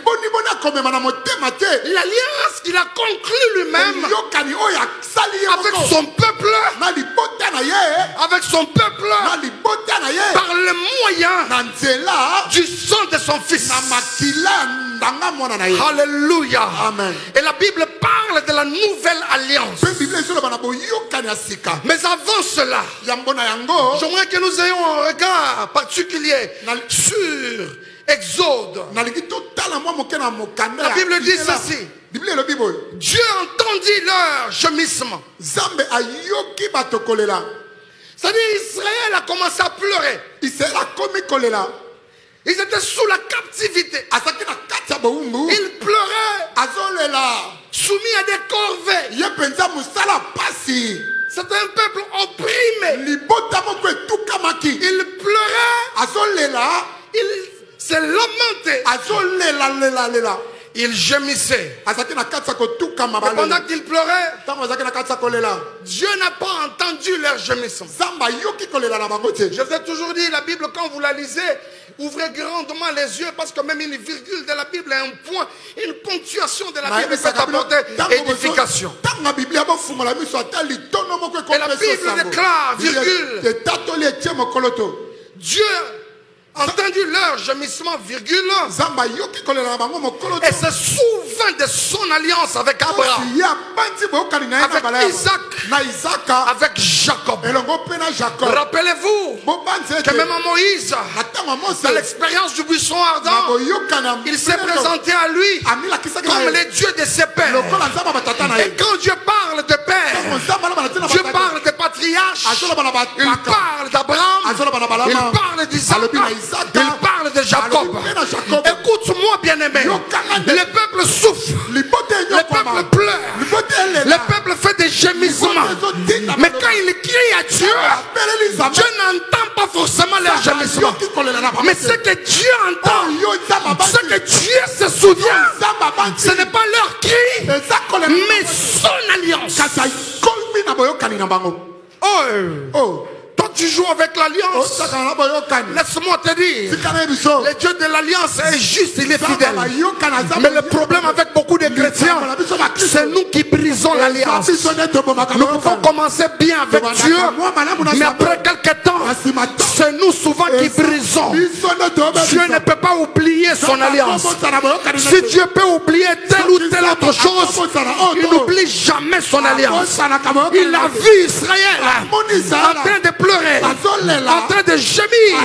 l'alliance qu'il a conclue lui-même avec son peuple, par le moyen du sang de son Fils? Alléluia. Amen. Et la Bible parle de la nouvelle alliance. Mais avant cela, j'aimerais que nous ayons un regard particulier sur Exode. La Bible dit ceci: Dieu entendit leur gémissement. C'est-à-dire Israël a commencé à pleurer. Ils étaient sous la captivité. Ils pleuraient, soumis à des corvées. C'est un peuple opprimé. Ils pleuraient, ils se lamentaient, ils gémissaient. Mais pendant qu'ils pleuraient, Dieu n'a pas entendu leur gémissement. Je vous ai toujours dit, la Bible, quand vous la lisez, ouvrez grandement les yeux, parce que même une virgule de la Bible, un point, une ponctuation de la Bible peut apporter édification. Et la Bible déclare, virgule, Dieu a entendu leur gémissement, virgule, et se souvint de son alliance avec Abraham, avec Isaac, avec Jacob. Rappelez-vous que même à Moïse, dans l'expérience du buisson ardent, il s'est présenté à lui comme le Dieu de ses pères. Et quand Dieu parle de père, Dieu parle de patriarche, il parle d'Abraham, il parle d'Isaac, il parle de Jacob. Écoute-moi, bien-aimé. Le peuple souffre, le peuple pleure, le peuple fait des gémissements. Mais quand il crie à Dieu, Dieu n'entend pas forcément leurs gémissements. Mais ce que Dieu entend, ce que Dieu se souvient, ce n'est pas leur cri, mais son alliance. Oh, toi tu joues avec l'alliance. Laisse-moi te dire, le Dieu de l'alliance est juste, il est fidèle. Mais le problème avec beaucoup de chrétiens, c'est nous qui brisons l'alliance. Nous pouvons commencer bien avec Dieu, mais après quelques temps, c'est nous souvent qui brisons. Dieu ne peut pas oublier son alliance. Si Dieu peut oublier telle ou telle autre chose, il n'oublie jamais son alliance. Il a vu Israël en train de pleurer, en train de gémir.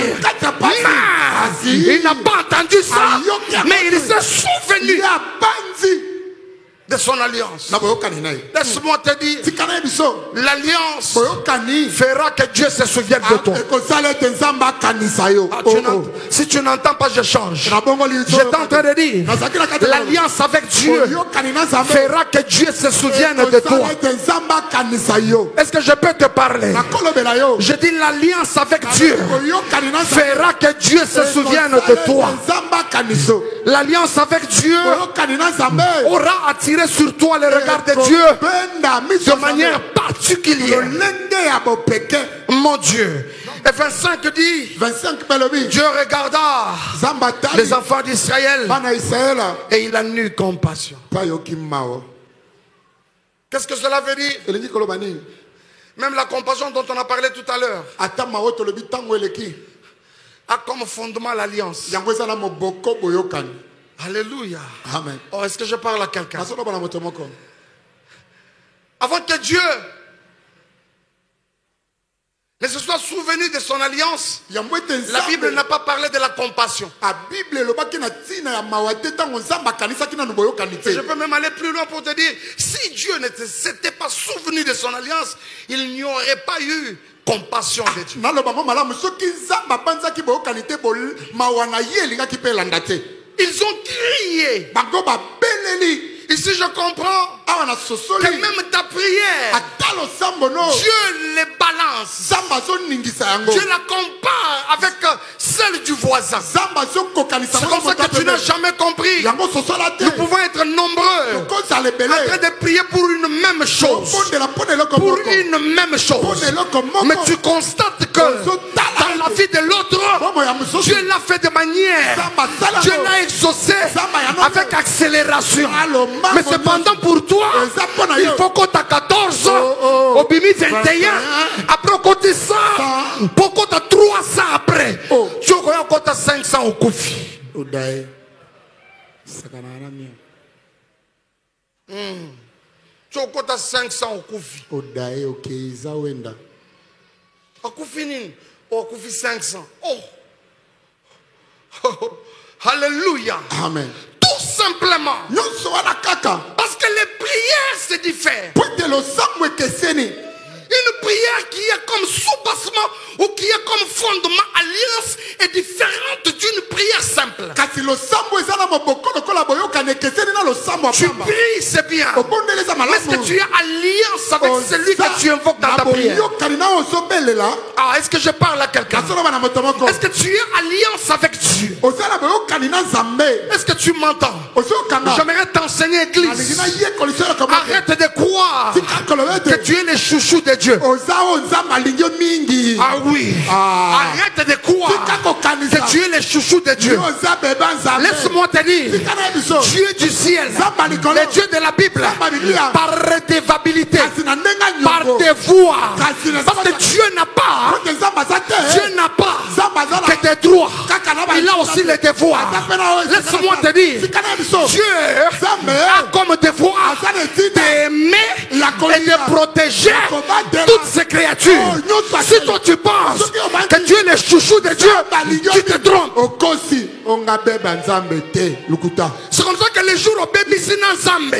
Il n'a pas entendu ça, mais il s'est souvenu de son alliance. Laisse-moi te dire, l'alliance fera que Dieu se souvienne de toi. Si tu n'entends pas, je change. J'étais en train de dire, l'alliance avec Dieu fera que Dieu se souvienne de toi. Est-ce que je peux te parler? Je dis, l'alliance avec Dieu fera que Dieu se souvienne de toi. L'alliance avec Dieu aura attiré sur toi le regard de Dieu de manière particulière. Mon Dieu. Et 25 dit, Dieu regarda les enfants d'Israël et il a eu compassion. Qu'est-ce que cela veut dire? Même la compassion dont on a parlé tout à l'heure a comme fondement l'alliance. Alléluia. Amen. Oh, est-ce que je parle à quelqu'un? Avant que Dieu ne se soit souvenu de son alliance, la Bible n'a pas parlé de la compassion. Je peux même aller plus loin pour te dire, si Dieu ne s'était pas souvenu de son alliance, il n'y aurait pas eu compassion de Dieu. Ils ont crié, Ici, je comprends que même ta prière, Dieu les balance. Dieu la compare avec celle du voisin. C'est comme ça que tu n'as jamais compris. Nous pouvons être nombreux en train de prier pour une même chose. Pour une même chose. Mais tu constates que dans la vie de l'autre, Dieu l'a fait de manière, Dieu l'a exaucé avec accélération. Mais cependant pour toi, il faut qu'on t'a 14, au bimi 21, après qu'on t'a 100, pour qu'on t'a 300 après. Tu vois qu'on t'a 500 au koufi. Tu vois qu'on t'a 500 au koufi. Au koufi nini? Au koufi 500. Oh. Alléluia. Amen. Tout simplement. Parce que les prières se diffèrent. Une prière qui est comme sous-bassement ou qui est comme fondement, alliance, est différente d'une prière simple. Tu pries, c'est bien. Mais est-ce que tu as alliance avec celui que tu invoques dans ta prière? Ah, est-ce que je parle à quelqu'un? Est-ce que tu as alliance avec Dieu? Est-ce que tu m'entends? J'aimerais t'enseigner, église. Arrête de croire que tu es le chouchou de Dieu. Ah oui. Arrête de croire que tu es le chouchou de Dieu. Laisse-moi te dire, Dieu du ciel, le Dieu de la Bible, par redevabilité, par devoir, parce que Dieu n'a pas que des droits, il a aussi les devoirs. Laisse-moi te dire, Dieu a comme devoir d'aimer et de protéger toutes ces créatures. Si toi tu penses que Dieu est le chouchou de Dieu, tu te trompes. C'est comme ça que les jours au bébé c'est dans Zambé.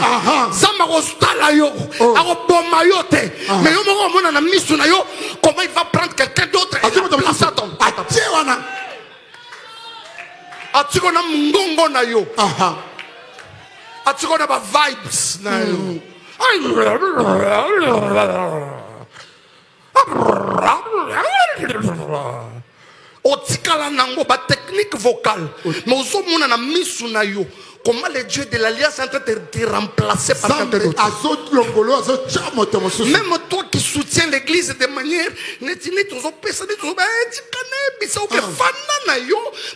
Zamba rostala yo, aroboma yo te. Mais yo moko mona na misu na yo, comment il va prendre quelqu'un d'autre et la place à ton. Atiko na mungongo na yo. Atiko na ba vibes na yo. Otikala nango ba technique vocale. Mais ozo mona na misu na yo. Comment le Dieu de l'alliance est en train de te remplacer par quelqu'un d'autre. Même toi qui soutiens l'église de manière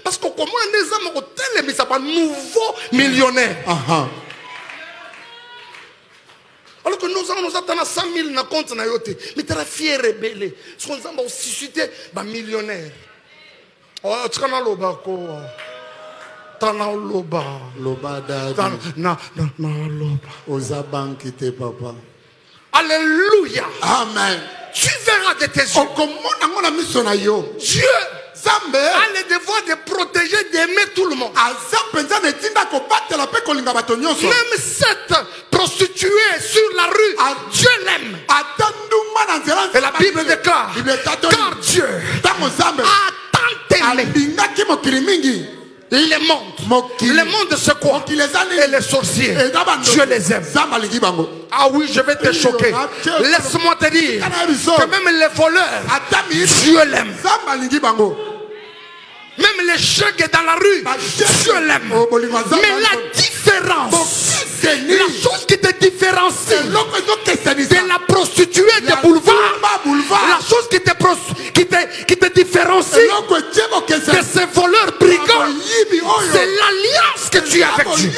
parce que comment les hommes ont tel mais ça va nouveau millionnaire. Alors que nous attendons 100 000 dans compte na yote. Mais tu es fier rebelle. Ce qu'on a suscité ba millionnaire. Oh, tu connais le bako. Tana loba. Loba da. Na loba. Oza banki te papa. Alléluia. Amen. Tu verras de tes yeux. Dieu a le devoir de protéger, d'aimer tout le monde. Même cette prostituée sur la rue, Dieu l'aime. Et la Bible déclare, car Dieu a tant aimé le monde c'est quoi? Et les sorciers, Dieu les aime. Ah oui, je vais te choquer. Laisse-moi te dire que même les voleurs, Dieu l'aime. Même les chèques dans la rue, Dieu l'aime. Mais la différence, la chose qui te différencie de la prostituée de boulevard, la chose qui te différencie de ces voleurs brigands, c'est l'alliance que tu as avec Dieu.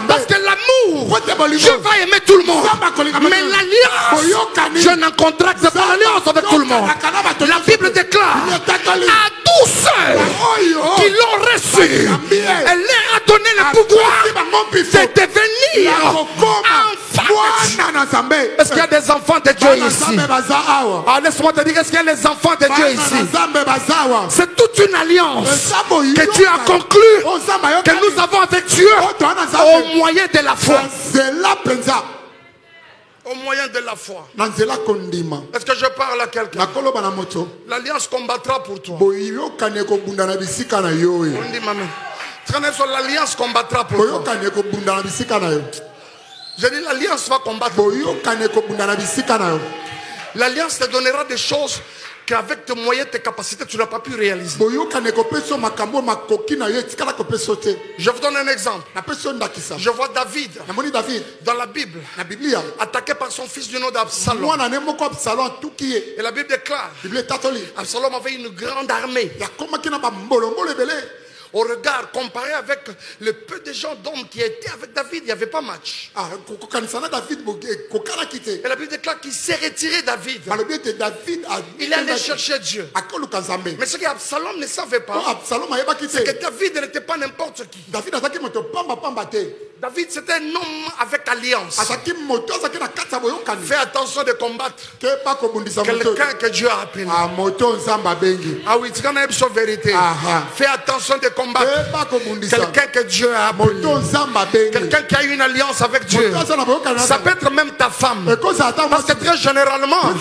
Parce que l'amour, Dieu va aimer tout le monde. Mais l'alliance, Dieu n'en contracte pas l'alliance avec tout le monde. La Bible déclare à tous ceux qui l'ont reçu, elle leur a donné le pouvoir de devenir enfants. Est-ce qu'il y a des enfants de Dieu ici? Ah, laisse-moi te dire, est-ce qu'il y a des enfants de Dieu ici? C'est toute une alliance que Dieu a conclue, que nous avons avec Dieu au moyen de la foi. Au moyen de la foi. Est-ce que je parle à quelqu'un? L'alliance combattra pour toi. On dit maman. L'alliance combattra pour toi. J'ai dit l'alliance va combattre. L'alliance te donnera des choses qu'avec tes moyens, tes capacités, tu n'as pas pu réaliser. Je vous donne un exemple. Je vois David dans la Bible attaqué par son fils du nom d'Absalom. Et la Bible déclare Absalom avait une grande armée. Au regard, comparé avec le peu de gens d'hommes qui étaient avec David, il n'y avait pas match. Et la Bible déclare qu'il s'est retiré David. Il est allé chercher Dieu. Mais ce qu'Absalom ne savait pas, c'est que David n'était pas n'importe qui. David, c'était un homme avec alliance. Fais attention de combattre quelqu'un que Dieu a appelé. Ah oui, c'est quand même une vérité. Fais attention de combattre quelqu'un que Dieu a appelé. Quelqu'un qui a une alliance avec Dieu. Ça peut être même ta femme. Parce que très généralement,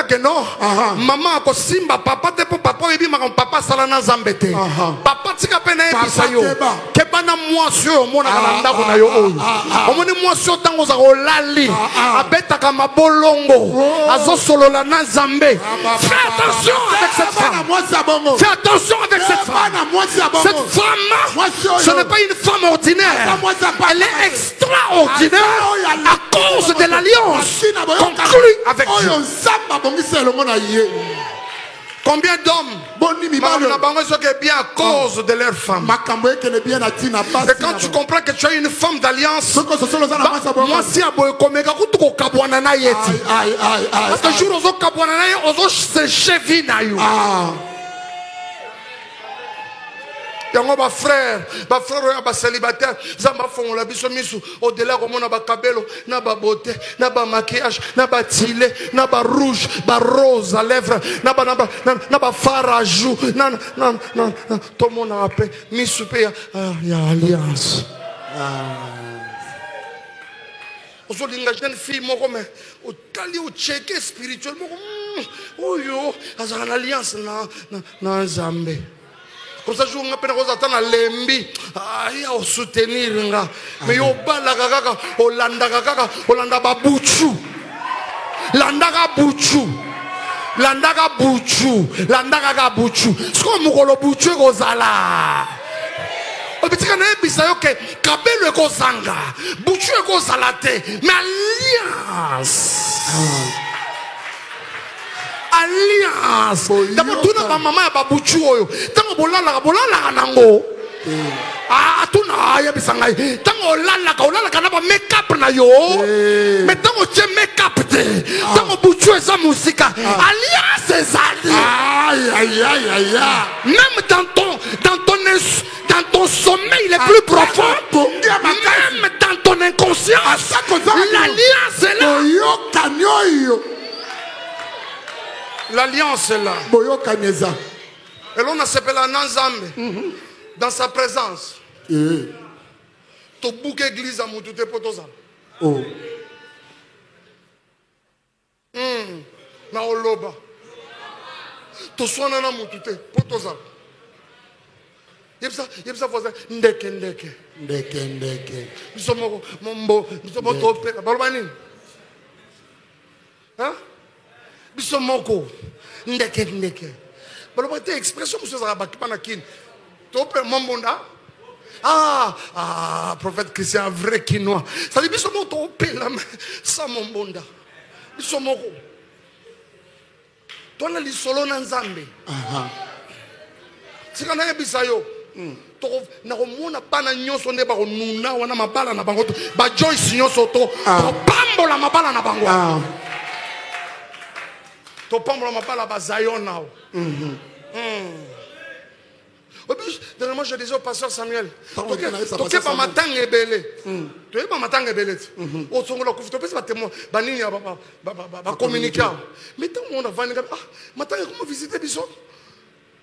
que non, maman a simba papa te papa ebi ma papa sala na zambete. Papa tika pena ebisayo. Kebana moi sur mon ndako na yo oyo. Omoni moi sur tango za olali. Abetaka mabolongo. Azo solola na Zambé. Fais attention avec cette femme. Fais attention avec cette femme. Cette femme, ce n'est pas une femme ordinaire. Elle est extraordinaire à cause de l'alliance conclue avec Dieu. Combien d'hommes bien à cause de leur femme. Et quand tu comprends que tu as une femme d'alliance, moi si à Boyokomega, tu as kabwanana yeti. Parce que jour aux kabwanana yeti, se cheville na you. Yango ba frère ba célibataire zamba font la biso misu au-delà comme on a ba kabelo na ba beauté na ba maquillage na ba tile na ba rouge ba rose à lèvres na ba fard à joue na tout le monde a appelé misu pe ya alliance. Ozolinga jeune fille moko mais au tali au checker spirituellement oyo azana alliance na Zambé. Comme ça, je vais lembi au soutenir. Mais yo balaka kaka, Olanda kaka, Olanda babuchu. Landaka buchu. Landaka buchu. Landaka buchu. Ce qu'on mukolo buchu kozala. Obitika na ebisa yo ke kabelo kozanga. Buchu kozalate. Mais alliance. Alliance. D'abord, tout le monde maman a babuchu oyo. Tango bolala nango. Tu na ya bisangai. Tango olala kana ba make up na yo. Mais tango che make up te. Tango buchu esa musika. Alliance ezali. Même dans ton sommeil le plus profond. Même dans ton inconscience. L'alliance est là. L'alliance est là. Et l'on a s'appelé Nanzambe. Dans sa présence. To bouke église à Moutouté Potosa. Na Oloba. To soana na Moutouté Potosa. Yepsa voisin. Ndeke. Bisomo mombo. Bisomo tope. Balobani. Hein? Bisomoko ndeke baloba te expression monsieur Zarabaki panakin tope mombonda prophète Christian vrai quinois ça dit bisomo tope la sa mombonda bisomoko tona li solo na Nzambe tika na bisayo to na komona bana nyonso nde ba konuna wana mabala na bango ba Joyce nyonso to pambola mabala na bango to pambola mabala ba Zion now. Dernièrement, je disais au pasteur Samuel, toke pa matanga ebele. Toye pa matanga ebele. O songola ku fito pesa témoin ba nini ba communiquer. Mais tant on a venu matanga comment visiter biso.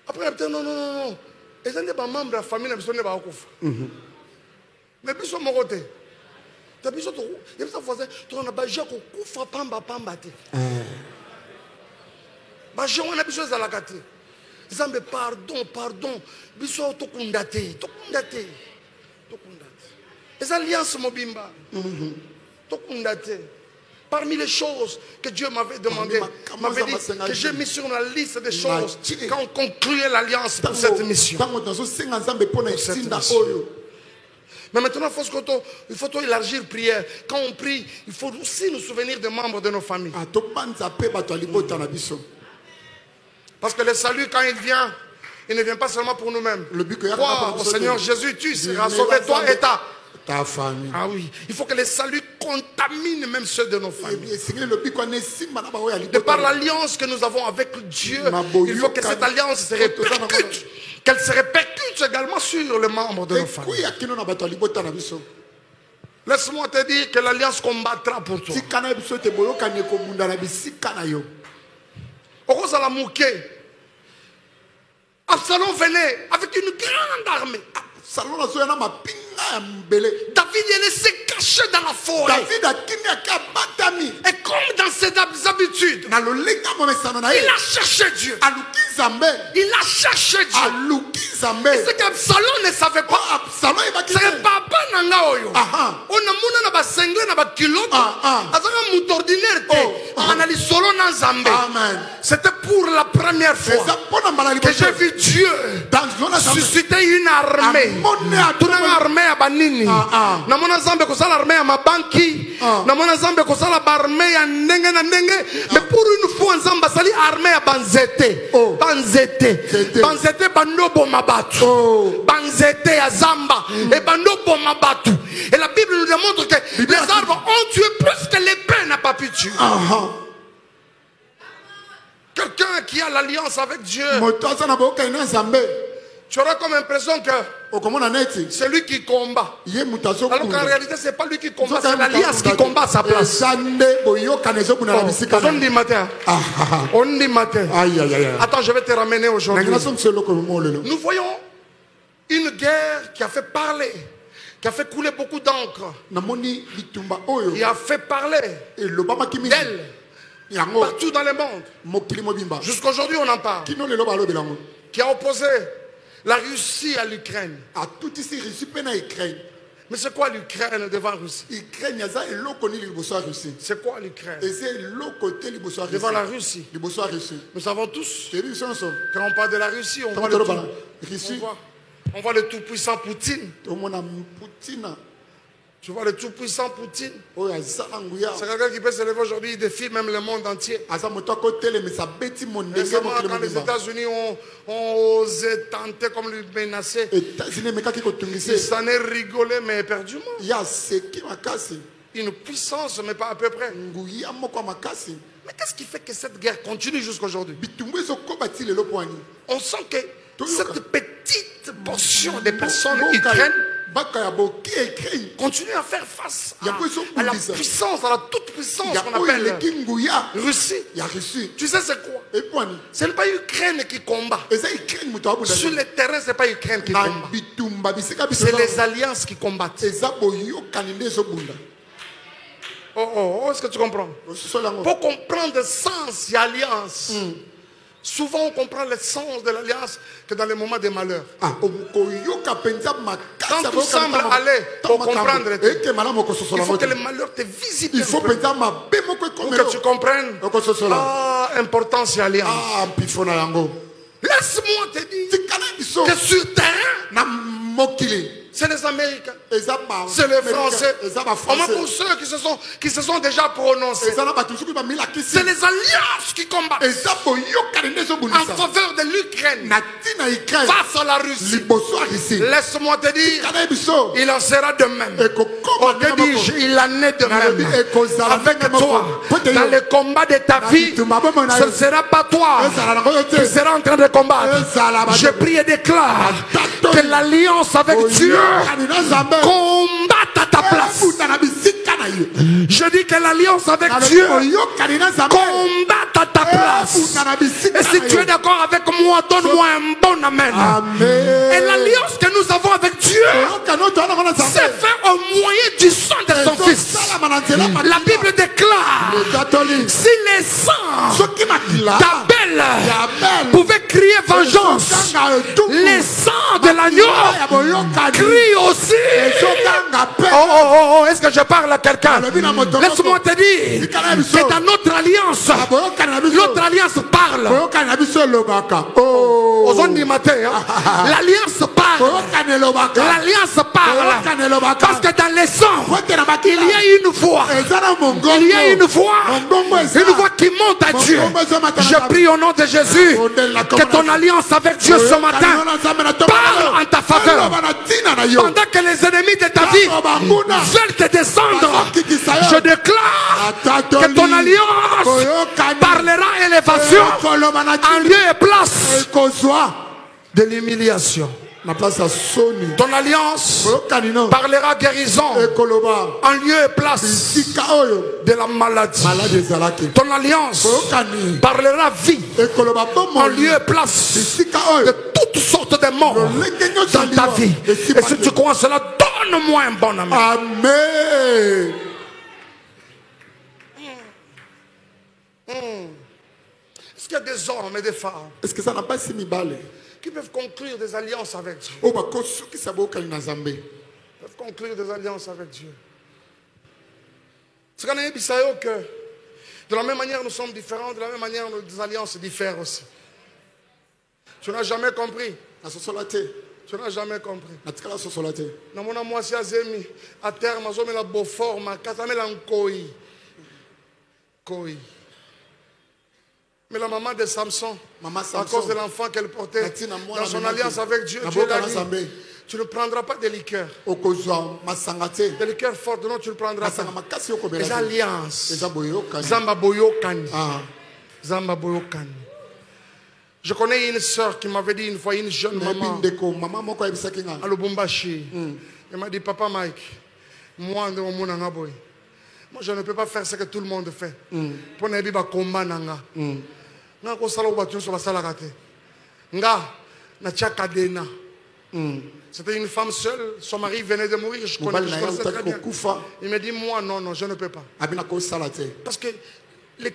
Après non. Et ça n'est pas membre de la famille biso ne ba okufa. Mais biso mo côté. Ta biso to, y a ça voisin, to na ba jako kufa pamba te. Ba je wana biso za la kati. Nzambe pardon. Biso tokunda te. Les alliances mobimba. Tokunda te. Parmi les choses que Dieu m'avait demandé, m'avait dit que j'ai mis sur la liste des choses quand on concluait l'alliance pour cette mission. Mais maintenant, il faut élargir prière. Quand on prie, il faut aussi nous souvenir des membres de nos familles. Parce que le salut, quand il vient, il ne vient pas seulement pour nous-mêmes. Crois au Seigneur Jésus, tu seras sauvé, toi et ta famille. Ah oui, il faut que le salut contamine même ceux de nos familles. De par l'alliance que nous avons avec Dieu, il faut que cette alliance se répercute. Qu'elle se répercute également sur les membres de nos familles. Laisse-moi te dire que l'alliance combattra pour toi. Absalom venait avec une grande armée. David allait se cacher dans la forêt. Et comme dans ses habitudes, il a cherché Dieu. Il a cherché Dieu. Et ce qu'Absalom ne savait pas, c'est papa nanga oyo. On a mouna na ba sengle na ba kilote. Azanga mout ordinaire te. Anali solo na Zambé. C'était pour la première fois que j'ai vu Dieu susciter une armée. Toute une armée à Banini. Namona Zambé kosala armée à Mabanki. Namona Zambé kosala armée à Ndenge na Ndenge. Mais pour une fois Nzamba sali armée à Banzete. Banzete bando mabatu. Banzete à Zamba. Et bando mabatu. Et la Bible nous démontre que les arbres ont tué plus que l'épée n'a pas pu tuer. Quelqu'un qui a l'alliance avec Dieu, tu auras comme impression que c'est lui qui combat. Alors qu'en réalité, ce n'est pas lui qui combat, c'est l'alliance qui combat à sa place. On dit matin. Attends, je vais te ramener aujourd'hui. Nous voyons une guerre qui a fait parler, qui a fait couler beaucoup d'encre, qui a fait parler d'elle partout dans le monde. Jusqu'aujourd'hui, on en parle. Qui a opposé la Russie à l'Ukraine. Mais c'est quoi l'Ukraine devant la Russie? C'est quoi l'Ukraine devant la Russie? Nous savons tous, quand on parle de la Russie, on voit le tout-puissant Poutine. Tu vois le tout-puissant Poutine. C'est quelqu'un qui peut se lever aujourd'hui, il défie même le monde entier. Récemment, quand les États-Unis ont osé tenter comme lui menacer, il s'en est rigolé, mais éperdument. Une puissance, mais pas à peu près. Mais qu'est-ce qui fait que cette guerre continue jusqu'à aujourd'hui? On sent que cette petite portion de personnes ukrainiennes continue à faire face à la puissance, à la toute-puissance qu'on appelle Russie. Tu sais c'est quoi? Ce n'est pas Ukraine qui combat. Sur le terrain, ce n'est pas Ukraine qui combat. C'est les alliances qui combattent. Est-ce que tu comprends? Pour comprendre le sens de l'alliance, souvent on comprend le sens de l'alliance que dans les moments de malheur. Quand tout semble aller pour comprendre, il faut que le malheur te visite. Il faut que tu comprennes l'importance de l'alliance. Laisse-moi te dire que sur terrain, c'est les Américains, c'est les Français. Au moins pour ceux qui se sont déjà prononcés, c'est les alliances qui combattent en faveur de l'Ukraine face à la Russie. Laisse-moi te dire, il en sera de même. Que dis-je, il en est de même avec toi. Dans le combat de ta vie, ce ne sera pas toi qui sera en train de combattre. Je prie et déclare que l'alliance avec Dieu combatte à ta place. Je dis que l'alliance avec Dieu combatte à ta place. Et si tu es d'accord avec moi, donne-moi un bon amen. Et l'alliance que nous avons avec Dieu, c'est fait au moyen du sang de son Fils. La Bible déclare, si les sangs d'Abel pouvaient crier vengeance, les sangs de l'agneau crient aussi. Oh, est-ce que je parle à quelqu'un? Laisse-moi te dire que dans notre alliance parle. Aux zones du matin, l'alliance parle. L'alliance parle. Parce que dans les sangs, il y a une voix. Il y a une voix qui monte à Dieu. Je prie au nom de Jésus que ton alliance avec Dieu ce matin parle en ta faveur. Pendant que les ennemis de ta vie veulent te descendre, je déclare que ton alliance parlera élévation en lieu et place de l'humiliation. Ton alliance parlera guérison en lieu et place de la maladie. Ton alliance parlera vie en lieu et place de toutes sortes de morts dans ta vie. Et si tu crois cela, donne-moi un bon amen. Amen. Est-ce qu'il y a des hommes et des femmes Est-ce que ça n'a pas si mis balle? Qui peuvent conclure des alliances avec Dieu? Oh, bah, qui ça va au Kalinazambe? Peuvent conclure des alliances avec Dieu. C'est qu'on a que de la même manière nous sommes différents, de la même manière nos alliances diffèrent aussi. Tu n'as jamais compris. Tu n'as jamais compris. Dans mon amour, si azemi à terme, je mets la beau forme, quand je mets koi. Mais la maman de Samson, à cause de l'enfant qu'elle portait, dans son alliance avec Dieu, Dieu l'a dit, tu ne prendras pas de liqueur. De liqueur forte, non, tu ne prendras pas. Les alliances. Zamba Boyokani. Je connais une soeur qui m'avait dit une fois, une jeune maman, à Lubumbashi. Elle m'a dit, Papa Mike, moi, je ne peux pas faire ce que tout le monde fait. Pour ne pas combat. C'était une femme seule, son mari venait de mourir, je connaissais très bien. Il m'a dit, moi, non, je ne peux pas. Parce que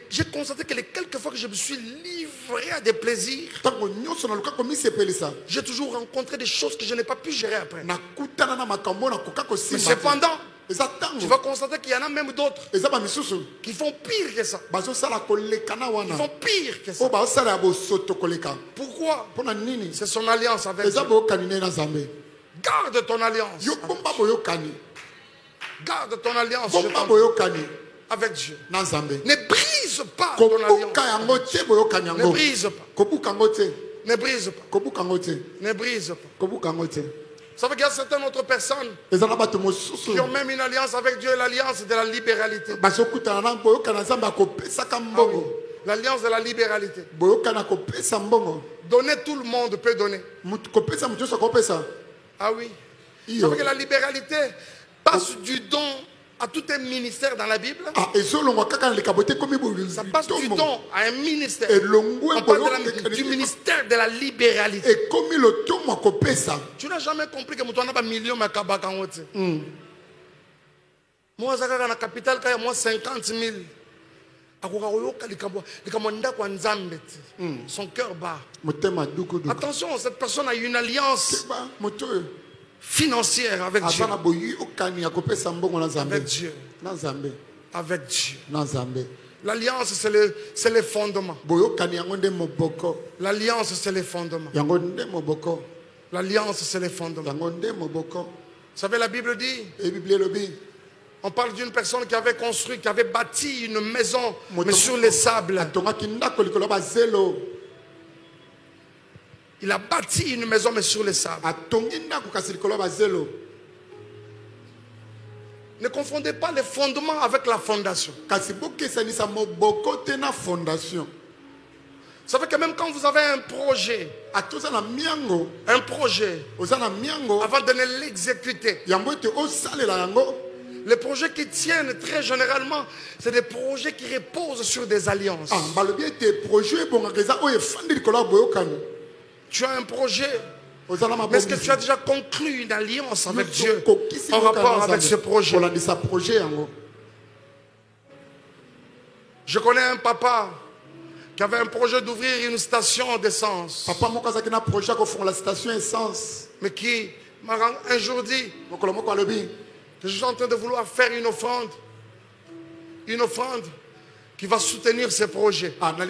j'ai constaté que les quelques fois que je me suis livré à des plaisirs, j'ai toujours rencontré des choses que je n'ai pas pu gérer après. Mais cependant, tu vas constater qu'il y en a même d'autres qui font pire que ça. Ils font pire que ça. Pourquoi? C'est son alliance avec Dieu. Garde ton alliance. Garde ton alliance avec Dieu. Ne brise pas ton alliance. Ne brise pas. Ne brise pas. Ne brise pas. Ça veut dire qu'il y a certaines autres personnes qui ont même une alliance avec Dieu, l'alliance de la libéralité. L'alliance de la libéralité. Donner, tout le monde peut donner. Ah oui. Ça veut dire que la libéralité passe du don à tout un ministère dans la Bible. Ça passe du don à un ministère. On parle du ministère de la libéralité. Tu n'as jamais compris que moi, million de kabaka. Moi, dans la capitale, il y a moins 50 000. Son cœur bat. Attention, cette personne a une alliance financière avec Dieu. Avec Dieu. Avec Dieu. L'alliance, c'est le fondement. L'alliance, c'est le fondement. L'alliance, c'est le fondement. Vous savez, la Bible dit, on parle d'une personne qui avait construit, qui avait bâti une maison, mais sur les sables. Il a bâti une maison, mais sur les sables. Ne confondez pas les fondements avec la fondation. Ça fait que même quand vous avez un projet, avant de l'exécuter, Les projets qui tiennent très généralement, c'est des projets qui reposent sur des alliances. Tu as un projet, mais est-ce que tu as déjà conclu une alliance avec Dieu en rapport avec ce projet? Je connais un papa qui avait un projet d'ouvrir une station d'essence. Mais qui m'a un jour dit que je suis en train de vouloir faire une offrande qui va soutenir ces projets. Voilà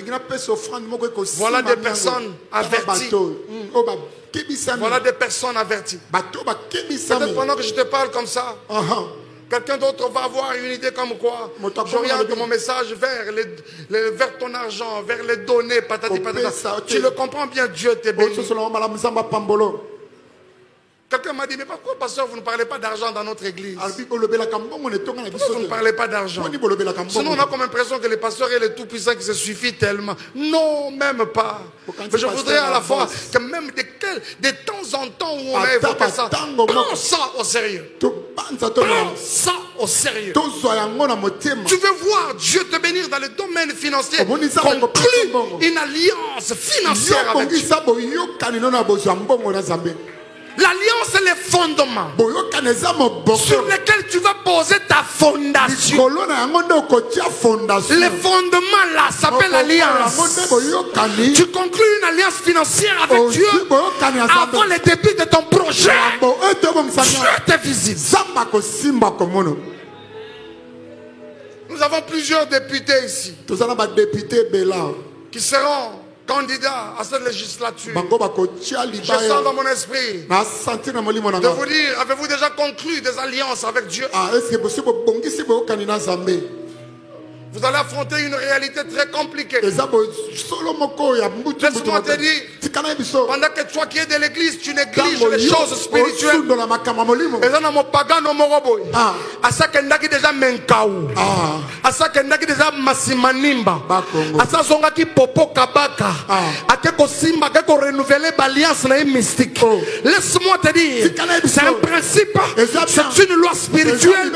des personnes averties. Voilà des personnes averties. Peut-être pendant que je te parle comme ça, quelqu'un d'autre va avoir une idée comme quoi j'oriente mon message vers ton argent, vers les données, patati patata. Tu le comprends bien, Dieu t'est béni. Quelqu'un m'a dit, mais pourquoi, pasteur, vous ne parlez pas d'argent dans notre église? Pourquoi vous ne parlez pas d'argent? Sinon, on a comme l'impression que les pasteurs est le tout-puissant qui se suffit tellement. Non, même pas. Mais je voudrais à la fois que même de temps en temps où on a évoqué ça, prends ça au sérieux. Prends ça au sérieux. Tu veux voir Dieu te bénir dans le domaine financier. Conclue une alliance financière avec Dieu. L'alliance, c'est les fondements sur lesquels tu vas poser ta fondation. Les fondements là s'appellent l'alliance. Tu conclus une alliance financière avec Dieu avant le début de ton projet. Dieu te visite. Nous avons plusieurs députés ici qui seront candidats à cette législature. Je sens dans mon esprit de vous dire, avez-vous déjà conclu des alliances avec Dieu? Vous allez affronter une réalité très compliquée. Laisse-moi te dire, pendant que toi qui es de l'église, tu négliges les choses spirituelles. Laisse-moi te dire, c'est un principe, c'est une loi spirituelle.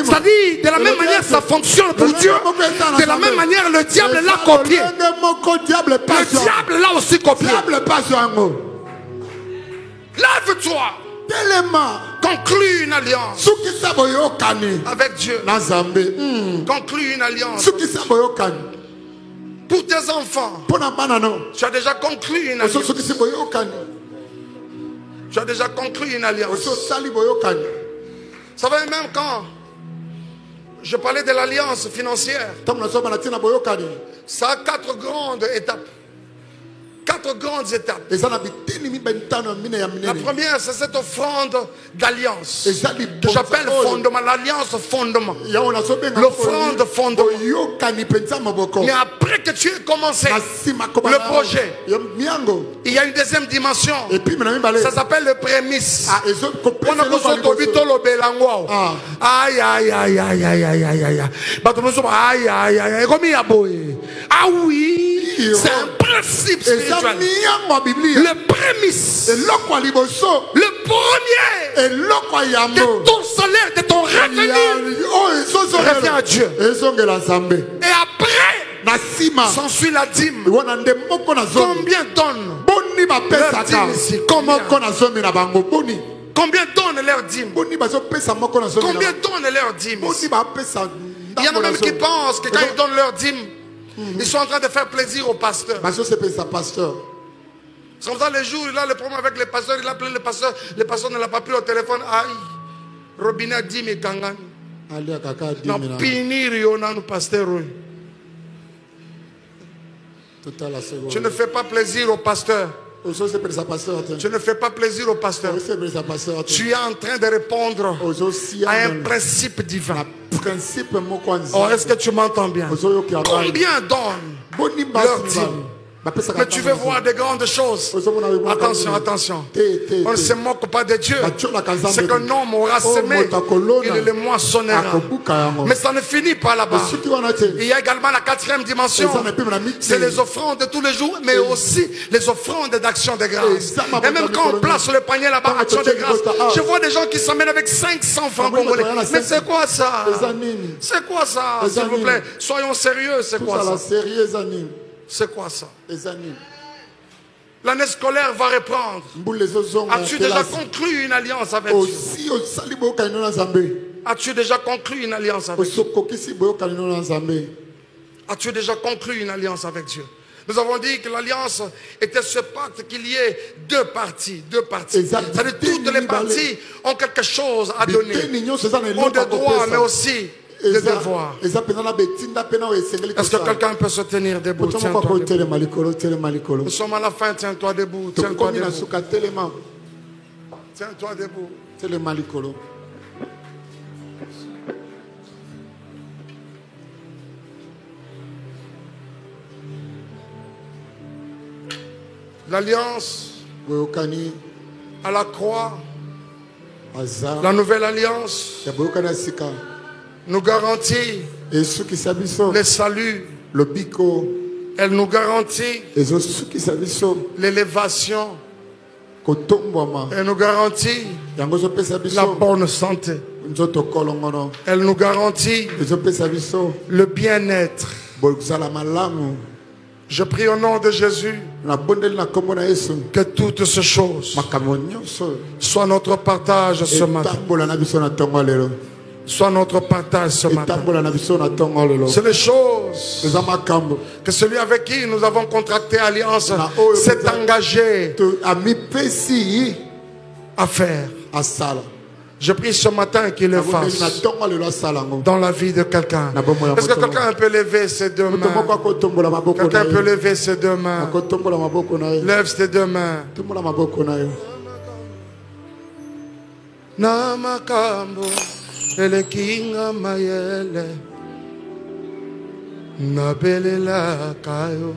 C'est-à-dire, de la même manière, ça fonctionne pour Dieu. De la même manière, le diable l'a copié. Le diable l'a aussi copié. Lève-toi. Conclue une alliance avec Dieu. Conclue une alliance pour tes enfants. Tu as déjà conclu une alliance. Tu as déjà conclu une alliance. Ça va même quand je parlais de l'alliance financière. Ça a 4 grandes étapes. 4 grandes étapes. La première, c'est cette offrande d'alliance que j'appelle fondement, l'alliance fondement. L'offrande fondement. Mais après que tu aies commencé le projet, il y a une deuxième dimension. Ça s'appelle le prémisse. Aïe, aïe, aïe, aïe, aïe, aïe, aïe, aïe. Ah oui, c'est un principe spirituel. Le prémisse, le premier de ton salaire, de ton revenu, revient à Dieu. Et après, s'ensuit la dîme. Combien donnent leur dîme ici? Combien donnent leur dîme? Combien donnent leur dîme ici? Il y en a même qui pensent que quand ils donnent leur dîme, ils sont en train de faire plaisir au pasteur. C'est comme ça, les jours, il a le problème avec les pasteurs, il a appelé le pasteur ne l'a pas pris au téléphone. Aïe, Robinet dit, mais Kangan. Non, pinir, yona, nous pasteur. Tu ne fais pas plaisir au pasteur. Tu ne fais pas plaisir au pasteur. Tu es en train de répondre à un principe divin. Oh, est-ce que tu m'entends bien? Combien donnent leur dîme? Mais tu veux voir des grandes choses. Attention, attention. On ne se moque pas de Dieu. C'est qu'un homme aura semé, il le moissonnera. Mais ça ne finit pas là-bas. Il y a également la quatrième dimension. C'est les offrandes de tous les jours, mais aussi les offrandes d'action de grâce. Et même quand on place le panier là-bas, action de grâce, je vois des gens qui s'amènent avec 500 francs congolais. Mais c'est quoi ça? C'est quoi ça? S'il vous plaît, soyons sérieux. C'est quoi ça? C'est quoi ça? L'année scolaire va reprendre. As-tu déjà conclu une alliance avec Dieu? As-tu déjà conclu une alliance avec Dieu? As-tu déjà conclu une alliance avec Dieu? Nous avons dit que l'alliance était ce pacte qu'il y ait deux parties. C'est-à-dire toutes les parties ont quelque chose à donner. Ont des droits, mais aussi des devoirs. Est-ce que quelqu'un peut se tenir debout? Tiens-toi debout. Nous sommes à la fin, tiens-toi debout. Tiens-toi debout. Tiens-toi debout. L'alliance à la croix, la nouvelle alliance nous garantit le salut. Elle nous garantit l'élévation. Elle nous garantit la bonne santé. Elle nous garantit le bien-être. Je prie au nom de Jésus que toutes ces choses soient notre partage ce matin. Soit notre partage ce matin. C'est les choses que celui avec qui nous avons contracté alliance s'est engagé à faire. Je prie ce matin qu'il le fasse dans la vie de quelqu'un. Est-ce que quelqu'un peut lever ses deux mains? Quelqu'un peut lever ses deux mains. Lève tes deux mains. Namakambo elekinga mayele nabelela kayo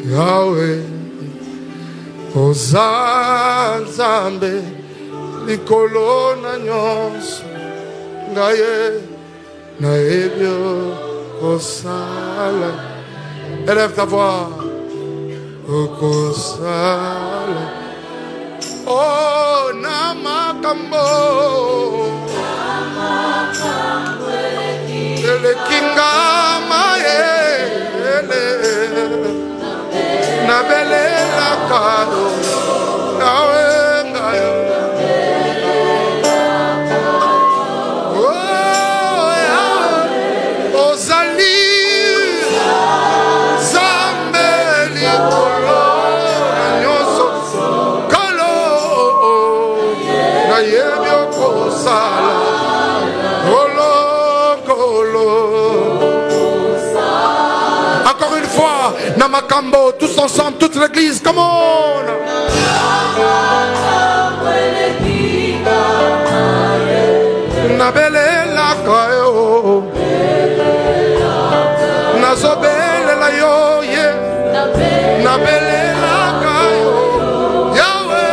Yahweh Ozanzambe likolo na nyonso ngaye na ebyo kosala. Élève ta voix. Okosala. Oh namakambo elekinga mayele nabelela kado nawe ngayo. Oh Yahweh ozali zambe likolo na nyonso kolo na yebi okosala kolo. Encore une fois, Namakambo, tous ensemble, toute l'église, come on! Nabele la kayo, nazobele la yo ye, nabele la kayo, Yahweh,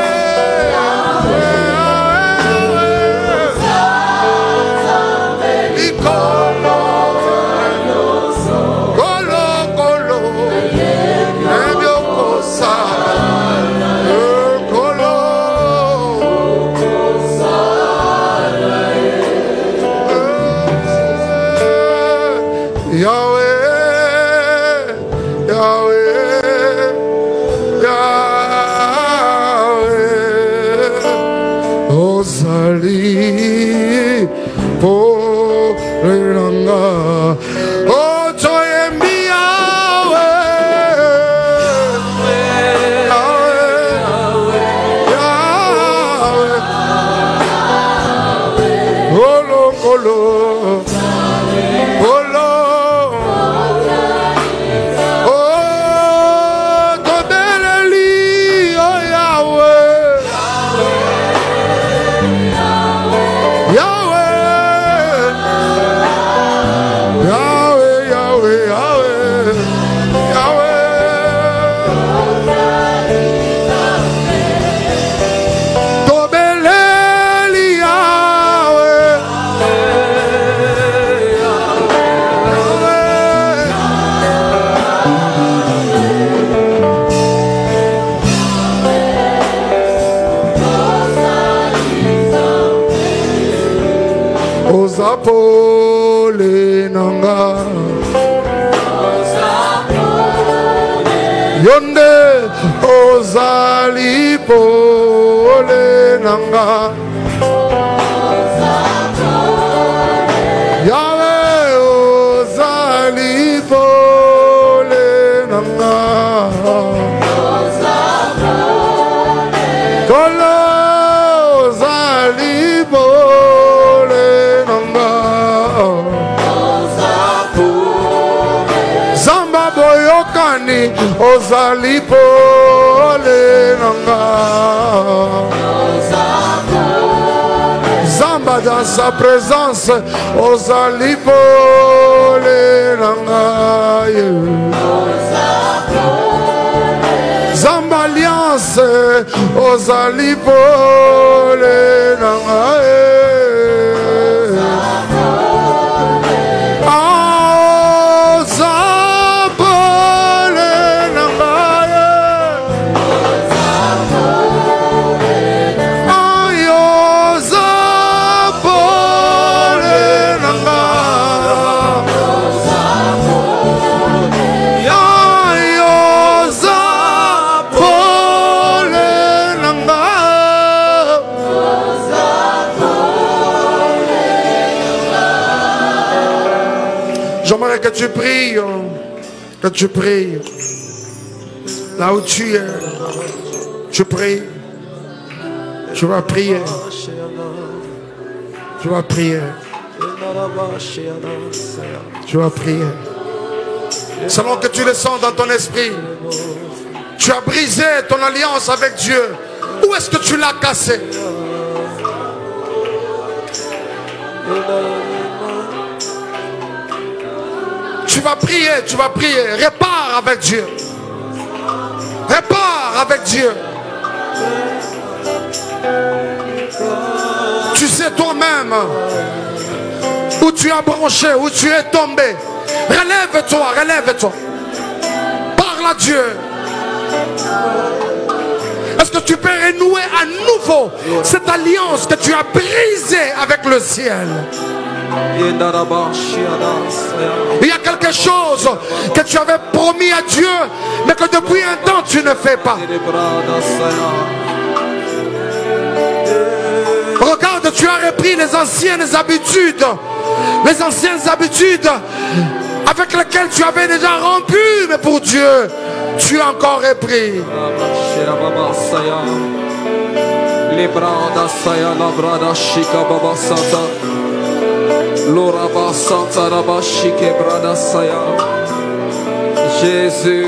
Ikolo, Kolo, Kolo, Nebio Kosa, Kolo, Yahweh, Yahweh, Yahweh, Ozali, Porelanga, Otoyembi Yahweh, Yahweh, Kolo, Kolo, Kolo. Oh, pole nanga Yonde ozali pole nanga Yahweh ozali pole nanga Kolo ozali pole nanga Zamba boyokani ozali pole nanga Zamba dans sa présence ozali pole nanga Zamba alliance ozali pole nanga J'aimerais que tu pries, là où tu es, tu pries, tu vas prier, tu vas prier, tu vas prier, selon que tu le sens dans ton esprit. Tu as brisé ton alliance avec Dieu. Où est-ce que tu l'as cassé? Tu vas prier, répare avec Dieu. Répare avec Dieu. Tu sais toi-même où tu as branché, où tu es tombé. Relève-toi, relève-toi. Parle à Dieu. Est-ce que tu peux renouer à nouveau cette alliance que tu as brisée avec le ciel? Il y a quelque chose que tu avais promis à Dieu, mais que depuis un temps tu ne fais pas. Regarde, tu as repris les anciennes habitudes avec lesquelles tu avais déjà rompu, mais pour Dieu, tu as encore repris. Jésus.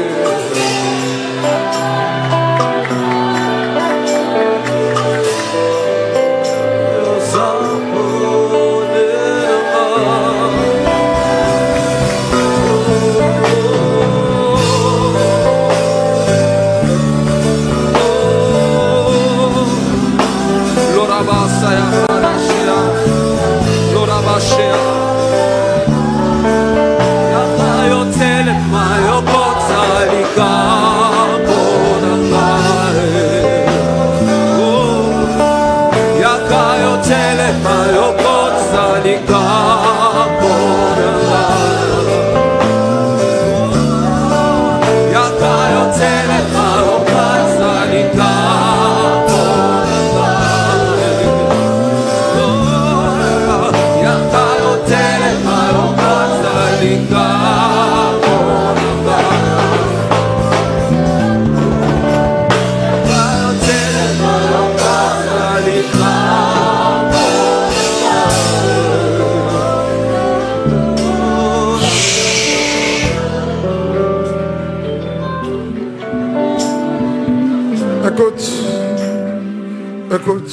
Écoute.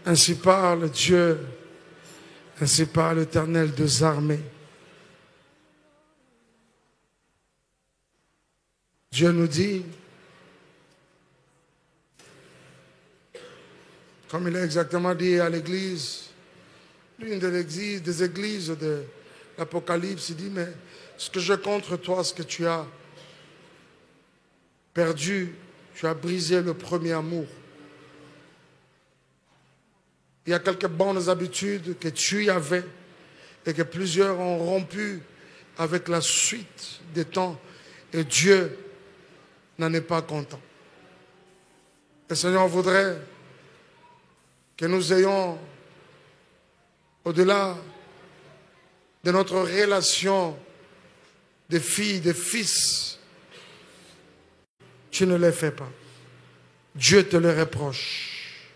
Ainsi parle Dieu, ainsi parle l'Éternel des armées. Dieu nous dit, comme il a exactement dit à l'église, l'une des églises de l'Apocalypse, il dit, mais ce que j'ai contre toi, ce que tu as, perdu, tu as brisé le premier amour. Il y a quelques bonnes habitudes que tu y avais et que plusieurs ont rompu avec la suite des temps. Et Dieu n'en est pas content. Le Seigneur voudrait que nous ayons, au-delà de notre relation de filles, de fils, tu ne les fais pas. Dieu te le reproche.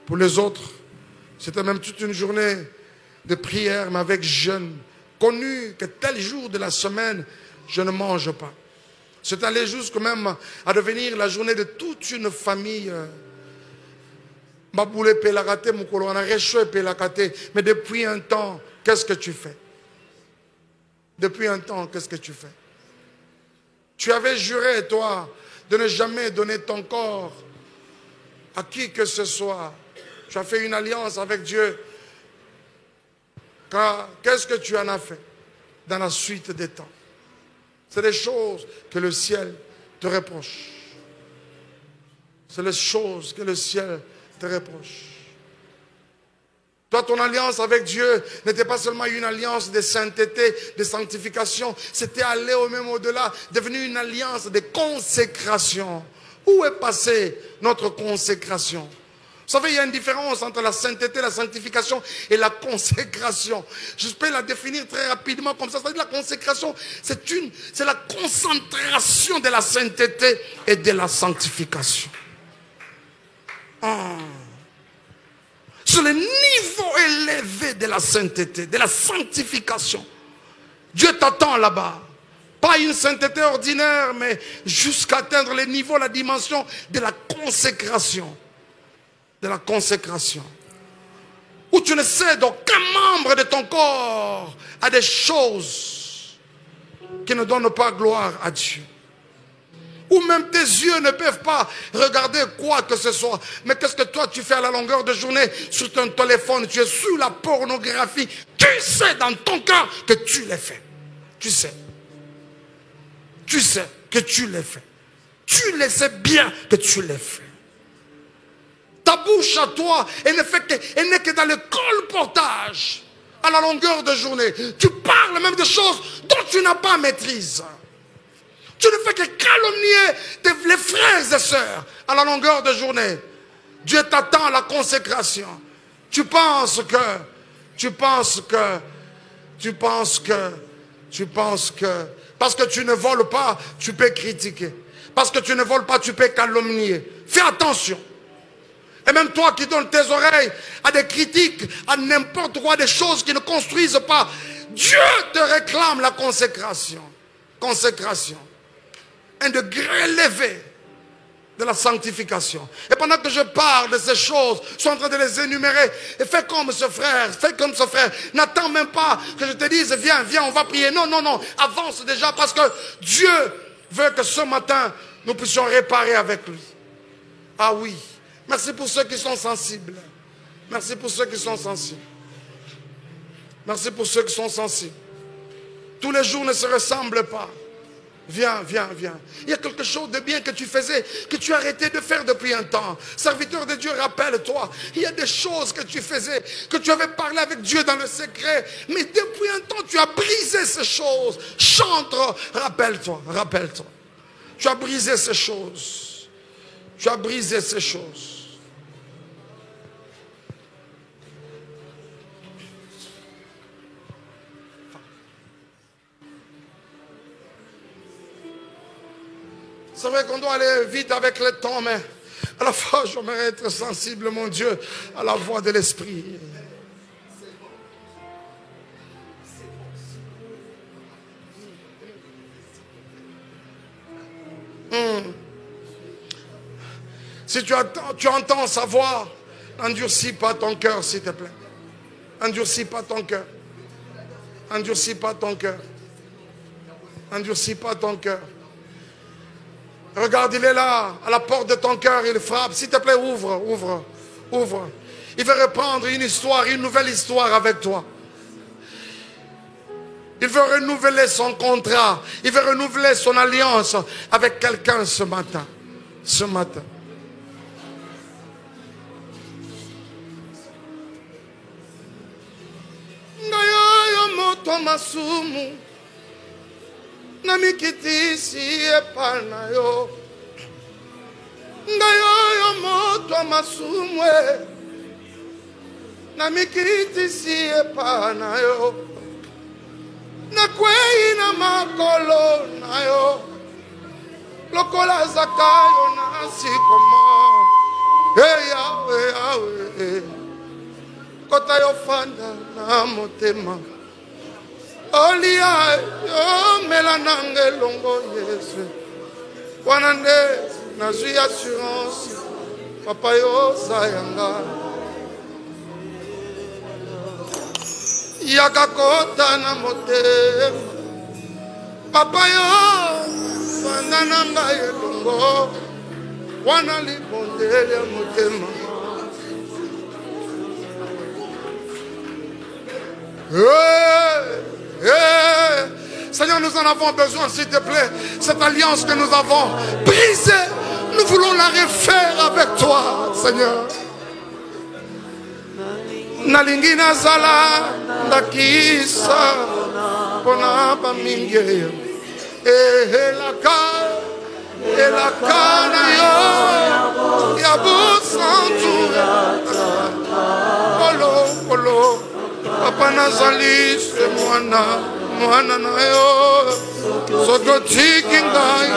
Pour les autres, c'était même toute une journée de prière, mais avec jeûne. Connu que tel jour de la semaine, je ne mange pas. C'est allé jusqu'à même à devenir la journée de toute une famille. Mais depuis un temps, qu'est-ce que tu fais? Depuis un temps, qu'est-ce que tu fais? Tu avais juré, toi, de ne jamais donner ton corps à qui que ce soit. Tu as fait une alliance avec Dieu. Qu'est-ce que tu en as fait dans la suite des temps? C'est des choses que le ciel te reproche. C'est les choses que le ciel te reproche. Toi, ton alliance avec Dieu n'était pas seulement une alliance de sainteté, de sanctification. C'était aller au même au-delà, devenu une alliance de consécration. Où est passée notre consécration? Vous savez, il y a une différence entre la sainteté, la sanctification et la consécration. Je peux la définir très rapidement comme ça. C'est-à-dire la consécration, c'est la concentration de la sainteté et de la sanctification. Sur le niveau élevé de la sainteté, de la sanctification. Dieu t'attend là-bas. Pas une sainteté ordinaire, mais jusqu'à atteindre le niveau, la dimension de la consécration. De la consécration. Où tu ne cèdes aucun membre de ton corps à des choses qui ne donnent pas gloire à Dieu. Où même tes yeux ne peuvent pas regarder quoi que ce soit. Mais qu'est-ce que toi tu fais à la longueur de journée sur ton téléphone? Tu es sous la pornographie. Tu sais dans ton cœur que tu l'as fait. Tu sais. Tu sais que tu l'as fait. Tu le sais bien que tu l'as fait. Ta bouche à toi, elle n'est que dans le colportage à la longueur de journée. Tu parles même de choses dont tu n'as pas maîtrise. Tu ne fais que calomnier les frères et sœurs à la longueur de journée. Dieu t'attend à la consécration. Tu penses que, parce que tu ne voles pas, tu peux critiquer. Parce que tu ne voles pas, tu peux calomnier. Fais attention. Et même toi qui donnes tes oreilles à des critiques, à n'importe quoi, des choses qui ne construisent pas, Dieu te réclame la consécration. Consécration. Un degré élevé de la sanctification. Et pendant que je parle de ces choses, je suis en train de les énumérer. Et fais comme ce frère, fais comme ce frère. N'attends même pas que je te dise, viens, on va prier. Non, non, non, avance déjà parce que Dieu veut que ce matin, nous puissions réparer avec lui. Ah oui. Merci pour ceux qui sont sensibles. Merci pour ceux qui sont sensibles. Merci pour ceux qui sont sensibles. Tous les jours ne se ressemblent pas. Viens, viens, viens. Il y a quelque chose de bien que tu faisais, que tu as arrêté de faire depuis un temps. Serviteur de Dieu, rappelle-toi. Il y a des choses que tu faisais, que tu avais parlé avec Dieu dans le secret. Mais depuis un temps, tu as brisé ces choses. Chante, rappelle-toi, rappelle-toi. Tu as brisé ces choses. Tu as brisé ces choses. C'est vrai qu'on doit aller vite avec le temps, mais à la fois, j'aimerais être sensible, mon Dieu, à la voix de l'Esprit. Si tu entends sa voix, n'endurcis pas ton cœur, s'il te plaît. Endurcis pas ton cœur. Endurcis pas ton cœur. Endurcis pas ton cœur. Regarde, il est là, à la porte de ton cœur, il frappe. S'il te plaît, ouvre, ouvre, ouvre. Il veut reprendre une histoire, une nouvelle histoire avec toi. Il veut renouveler son contrat. Il veut renouveler son alliance avec quelqu'un ce matin. Ce matin. Ngayo moto masumu namikitisi epana yo. Ngayo moto masumu namikitisi epana yo. Nakwei na makolo na yo. Lokola zakayo na sikoma. Hey Yahweh, Yahweh. Kota yo fanda na motema. Olia yo melanange longo Yesu. Wanande na zui assurance. Papa yo sayanga. Yakakota na motema. Papa yo fanda na ngaye longo. Wana libondele motema. Seigneur, nous en avons besoin, s'il te plaît. Cette alliance que nous avons brisée, nous voulons la refaire avec toi, Seigneur. Nalingi nazala ndakisa pona baminge elaka na yo ya busantu polo papa nazali se mwana na yo soto tiki ngai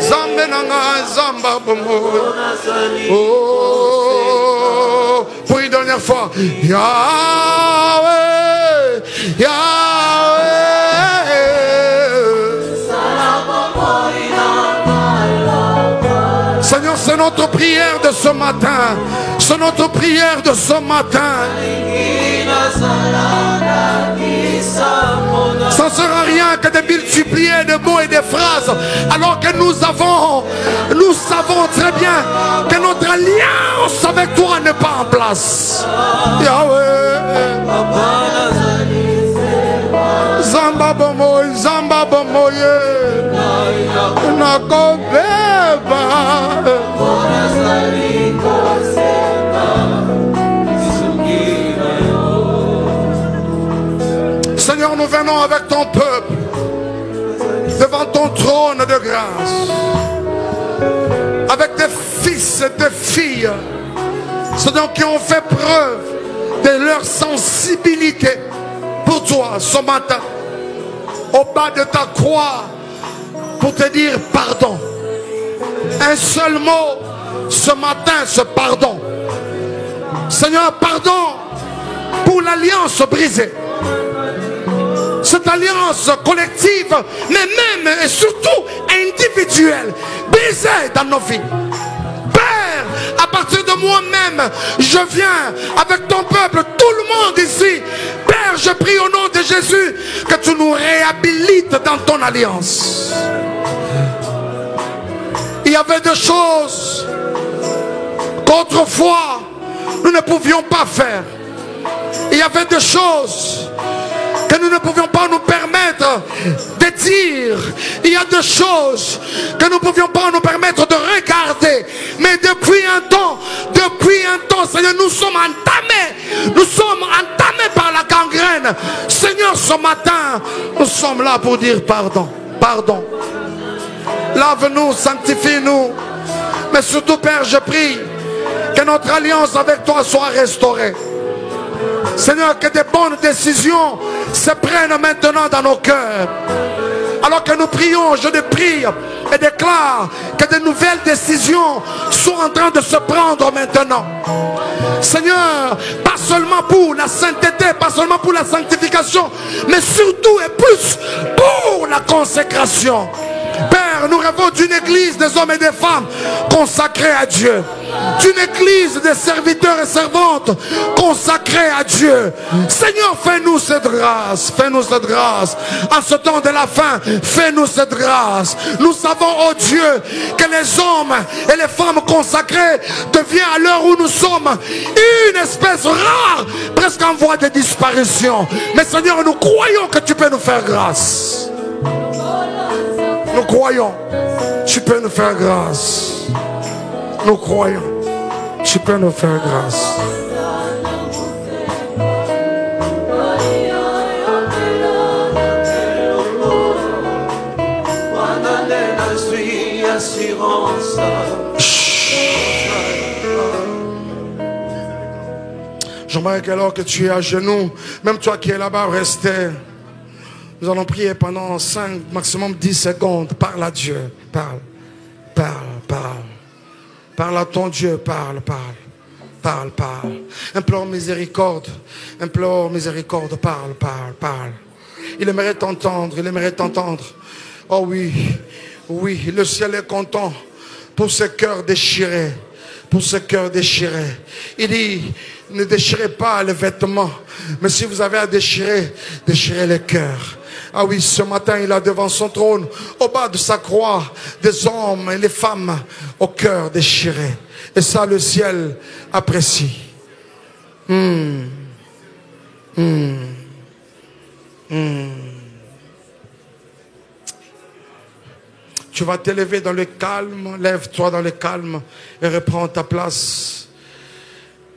zambe na ngai zamba bomo. Oh, pour une dernière fois, Yahweh, Yahweh. Seigneur, c'est notre prière de ce matin. C'est notre prière de ce matin. Ça ne sert à rien que de multiplier de mots et de phrases, alors que nous savons très bien que notre alliance avec toi n'est pas en place. Yahweh, Zamba bomoy, Zamba bomoye, nakobeba. Seigneur, nous venons avec ton peuple devant ton trône de grâce, avec des fils et des filles, ceux qui ont fait preuve de leur sensibilité pour toi ce matin, au bas de ta croix, pour te dire pardon. Un seul mot ce matin, ce pardon. Seigneur, pardon pour l'alliance brisée. Cette alliance collective, mais même et surtout individuelle, brisée dans nos vies. Père, à partir de moi-même, je viens avec ton peuple, tout le monde ici. Père, je prie au nom de Jésus que tu nous réhabilites dans ton alliance. Il y avait des choses qu'autrefois nous ne pouvions pas faire. Il y avait des choses que nous ne pouvions pas nous permettre de dire. Il y a des choses que nous ne pouvions pas nous permettre de regarder. Mais depuis un temps, Seigneur, nous sommes entamés par la gangrène. Seigneur, ce matin, nous sommes là pour dire pardon, pardon. Lave-nous, sanctifie-nous. Mais surtout, Père, je prie que notre alliance avec toi soit restaurée. Seigneur, que des bonnes décisions se prennent maintenant dans nos cœurs. Alors que nous prions, je te prie et déclare que de nouvelles décisions sont en train de se prendre maintenant. Seigneur, pas seulement pour la sainteté, pas seulement pour la sanctification, mais surtout et plus pour la consécration. Père, nous rêvons d'une église des hommes et des femmes consacrés à Dieu. D'une église des serviteurs et servantes consacrés à Dieu. Seigneur, fais-nous cette grâce. Fais-nous cette grâce. En ce temps de la fin, fais-nous cette grâce. Nous savons, oh Dieu, que les hommes et les femmes consacrés deviennent à l'heure où nous sommes une espèce rare, presque en voie de disparition. Mais Seigneur, nous croyons que tu peux nous faire grâce. Nous croyons, tu peux nous faire grâce. Nous croyons, tu peux nous faire grâce. J'aimerais qu'alors que tu es à genoux, même toi qui es là-bas, restez. Nous allons prier pendant 5, maximum 10 secondes. Parle à Dieu. Parle. Parle, parle. Parle à ton Dieu. Parle, parle. Parle, parle. Implore miséricorde. Implore miséricorde. Parle, parle, parle. Il aimerait t'entendre. Il aimerait t'entendre. Oh oui. Oui, le ciel est content pour ce cœur déchiré. Pour ce cœur déchiré. Il dit, ne déchirez pas les vêtements. Mais si vous avez à déchirer, déchirez les cœurs. Ah oui, ce matin, il a devant son trône, au bas de sa croix, des hommes et les femmes au cœur déchiré. Et ça, le ciel apprécie. Tu vas t'élever dans le calme, lève-toi dans le calme et reprends ta place.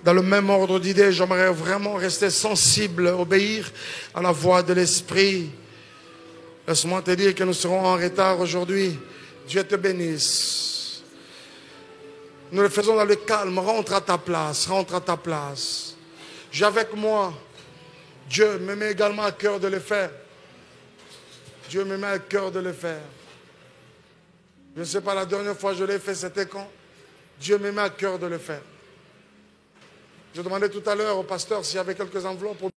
Dans le même ordre d'idées, j'aimerais vraiment rester sensible, obéir à la voix de l'Esprit. Laisse-moi te dire que nous serons en retard aujourd'hui. Dieu te bénisse. Nous le faisons dans le calme. Rentre à ta place, rentre à ta place. J'ai avec moi. Dieu me met également à cœur de le faire. Dieu me met à cœur de le faire. Je ne sais pas, la dernière fois que je l'ai fait, c'était quand? Dieu me met à cœur de le faire. Je demandais tout à l'heure au pasteur s'il y avait quelques enveloppes.